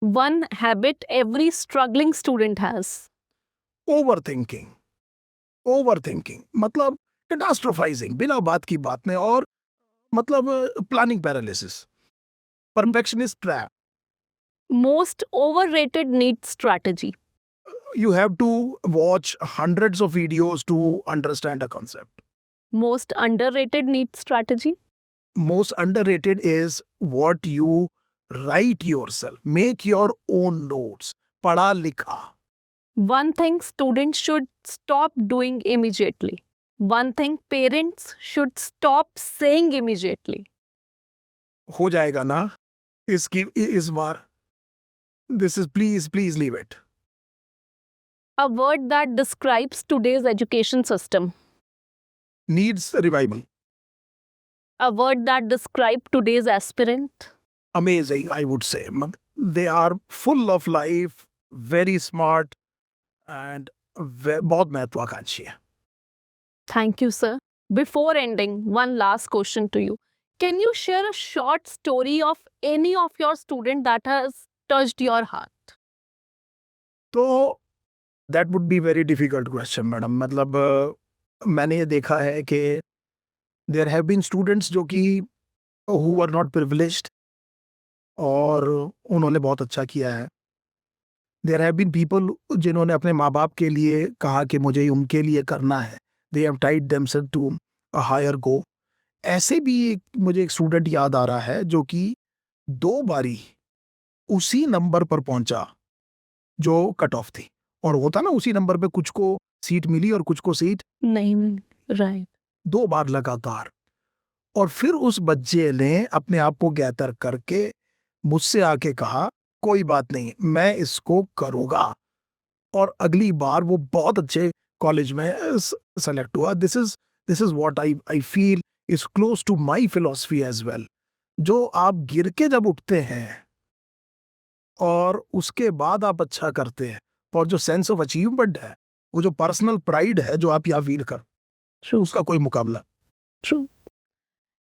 One habit every struggling student has? Overthinking मतलब कैटास्ट्रोफाइजिंग, बिना बात की बात में, और मतलब planning paralysis, perfectionist trap. Most overrated NEET strategy? You have to watch hundreds of videos to understand a concept. Most underrated NEET strategy? Most underrated is what you write yourself. Make your own notes. पढ़ा लिखा। One thing students should stop doing immediately. One thing parents should stop saying immediately. हो जाएगा ना इस बार। This is please leave it. A word that describes today's education system. Needs revival. A word that describes today's aspirant. Amazing, I would say. They are full of life, very smart, and बहुत महत्वाकांक्षी है। Thank you, sir. Before ending, one last question to you. Can you share a short story of any of your student that has touched your heart? तो that would be very difficult question madam. मतलब मैंने ये देखा है कि there have been students जो कि who are not privileged और उन्होंने बहुत अच्छा किया है। देयर हैव बीन पीपल जिन्होंने अपने माँ बाप के लिए कहा कि मुझे उनके लिए करना है, they have tied themselves to a higher go. ऐसे भी मुझे एक स्टूडेंट याद आ रहा है जो कि 2 बारी उसी नंबर पर पहुंचा जो कट ऑफ थी, और होता ना उसी नंबर पे कुछ को सीट मिली और कुछ को सीट नहीं, right. 2 बार लगातार। और फिर उस बच्चे ने अपने आप को गैदर करके मुझसे आके कहा कोई बात नहीं, मैं इसको करूंगा, और अगली बार वो बहुत अच्छे कॉलेज में सेलेक्ट हुआ। This is what I feel is close to my philosophy as well. जो आप गिर के जब उठते हैं और उसके बाद आप अच्छा करते हैं, और जो सेंस ऑफ अचीवमेंट है, वो जो पर्सनल प्राइड है जो आप यहाँ फील कर, True. उसका कोई मुकाबला। True.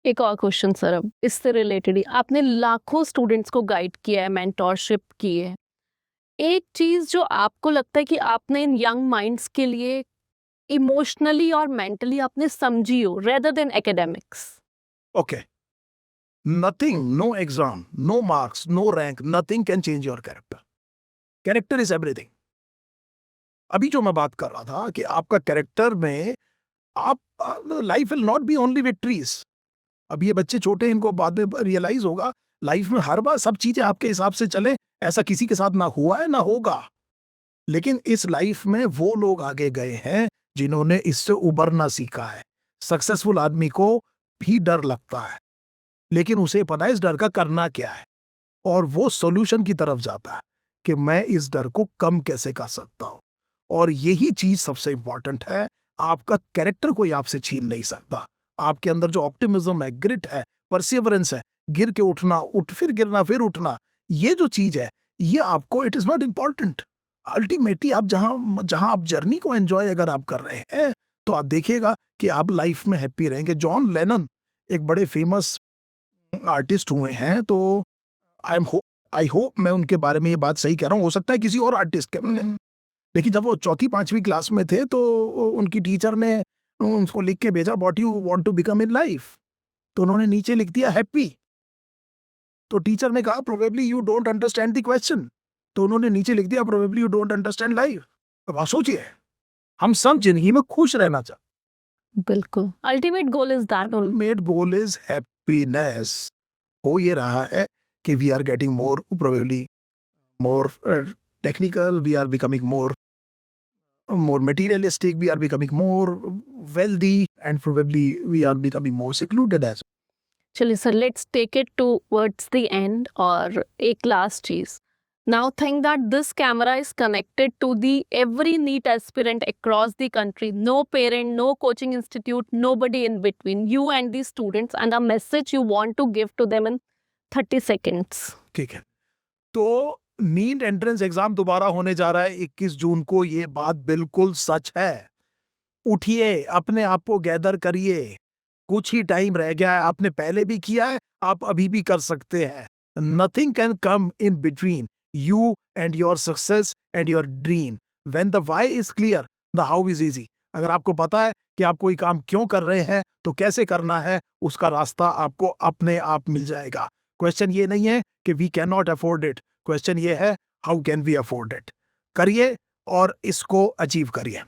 एक और क्वेश्चन सर, अब इससे रिलेटेड ही, आपने लाखों स्टूडेंट्स को गाइड किया है, मेंटोरशिप की है, एक चीज जो आपको लगता है कि आपने इन यंग माइंड्स के लिए इमोशनली और मेंटली आपने समझी हो rather than academics? Okay. Nothing, no exam, no marks, no rank, nothing can change your character. Character is everything. अभी जो मैं बात कर रहा था कि आपका कैरेक्टर में आप life will not be only victories. अब ये बच्चे छोटे, इनको बाद में रियलाइज होगा लाइफ में हर बार सब चीजें आपके हिसाब से चले, ऐसा किसी के साथ ना हुआ है ना होगा. लेकिन इस लाइफ में वो लोग आगे गए हैं जिन्होंने इससे उबरना सीखा है. सक्सेसफुल आदमी को भी डर लगता है, लेकिन उसे पता है इस डर का करना क्या है, और वो सॉल्यूशन की तरफ जाता है कि मैं इस डर को कम कैसे कर सकता हूं. और यही चीज सबसे इंपॉर्टेंट है. आपका कैरेक्टर कोई आपसे छीन नहीं सकता. आपके अंदर जो ऑप्टिमिज्म है, ग्रिट है, परसिवरेंस है, गिर के उठना, उठ फिर गिरना फिर उठना, ये जो चीज है, ये आपको, it is not important. Ultimately आप जहां आप जर्नी को एंजॉय अगर आप कर रहे हैं, तो आप देखिएगा कि आप लाइफ में हैप्पी रहेंगे. जॉन लेनन एक बड़े फेमस आर्टिस्ट हुए हैं, तो आई होप मैं उनके बारे में ये बात सही कह रहा हूँ, हो सकता है किसी और आर्टिस्ट के, लेकिन जब वो चौथी पांचवी क्लास में थे तो उनकी टीचर ने उनको लिख के भेजा what you want to become in life, तो उन्होंने नीचे लिख दिया हैप्पी. तो टीचर ने कहा probably you don't understand the question, तो उन्होंने नीचे लिख दिया probably you don't understand life. अब आप सोचिए, हम सब जिंदगी में खुश रहना चाहते. बिल्कुल, ultimate goal is that only. Ultimate goal is happiness. हो ये रहा है कि we are getting more, probably more technical, we are becoming more materialistic, we are becoming more wealthy, and probably we are becoming more secluded as well. चलिए sir, let's take it towards the end. और एक last चीज, now think that this camera is connected to the every NEET aspirant across the country. No parent, no coaching institute, nobody in between, you and the students, and a message you want to give to them in 30 seconds. ठीक है, तो NEET entrance exam दोबारा होने जा रहा है 21 जून को. ये बात बिल्कुल सच है. उठिए, अपने आप को गैदर करिए. कुछ ही टाइम रह गया है. आपने पहले भी किया है, आप अभी भी कर सकते हैं. Nothing can come in between you and your success and your dream. When the why is clear, the how is easy. अगर आपको पता है कि आप कोई काम क्यों कर रहे हैं, तो कैसे करना है, उसका रास्ता आपको अपने आप मिल जाएगा. क्वेश्चन ये नहीं है कि we cannot afford it. Question ये है how can we afford it. करिए और इसको अचीव करिए.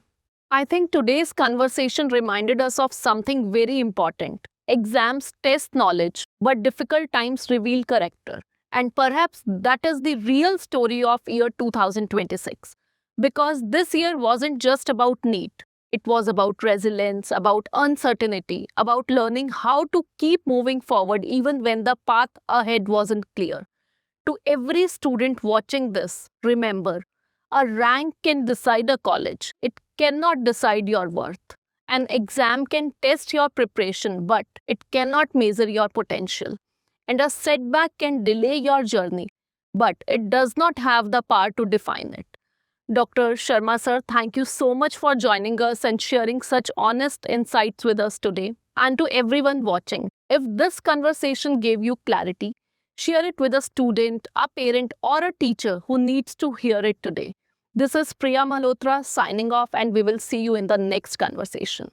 I think today's conversation reminded us of something very important. Exams test knowledge, but difficult times reveal character. And perhaps that is the real story of year 2026. Because this year wasn't just about NEET. It was about resilience, about uncertainty, about learning how to keep moving forward even when the path ahead wasn't clear. To every student watching this, remember, a rank can decide a college. It cannot decide your worth. An exam can test your preparation, but it cannot measure your potential. And a setback can delay your journey, but it does not have the power to define it. Dr. Sharma sir, thank you so much for joining us and sharing such honest insights with us today. And to everyone watching, if this conversation gave you clarity, share it with a student, a parent, or a teacher who needs to hear it today. This is Priya Malhotra signing off, and we will see you in the next conversation.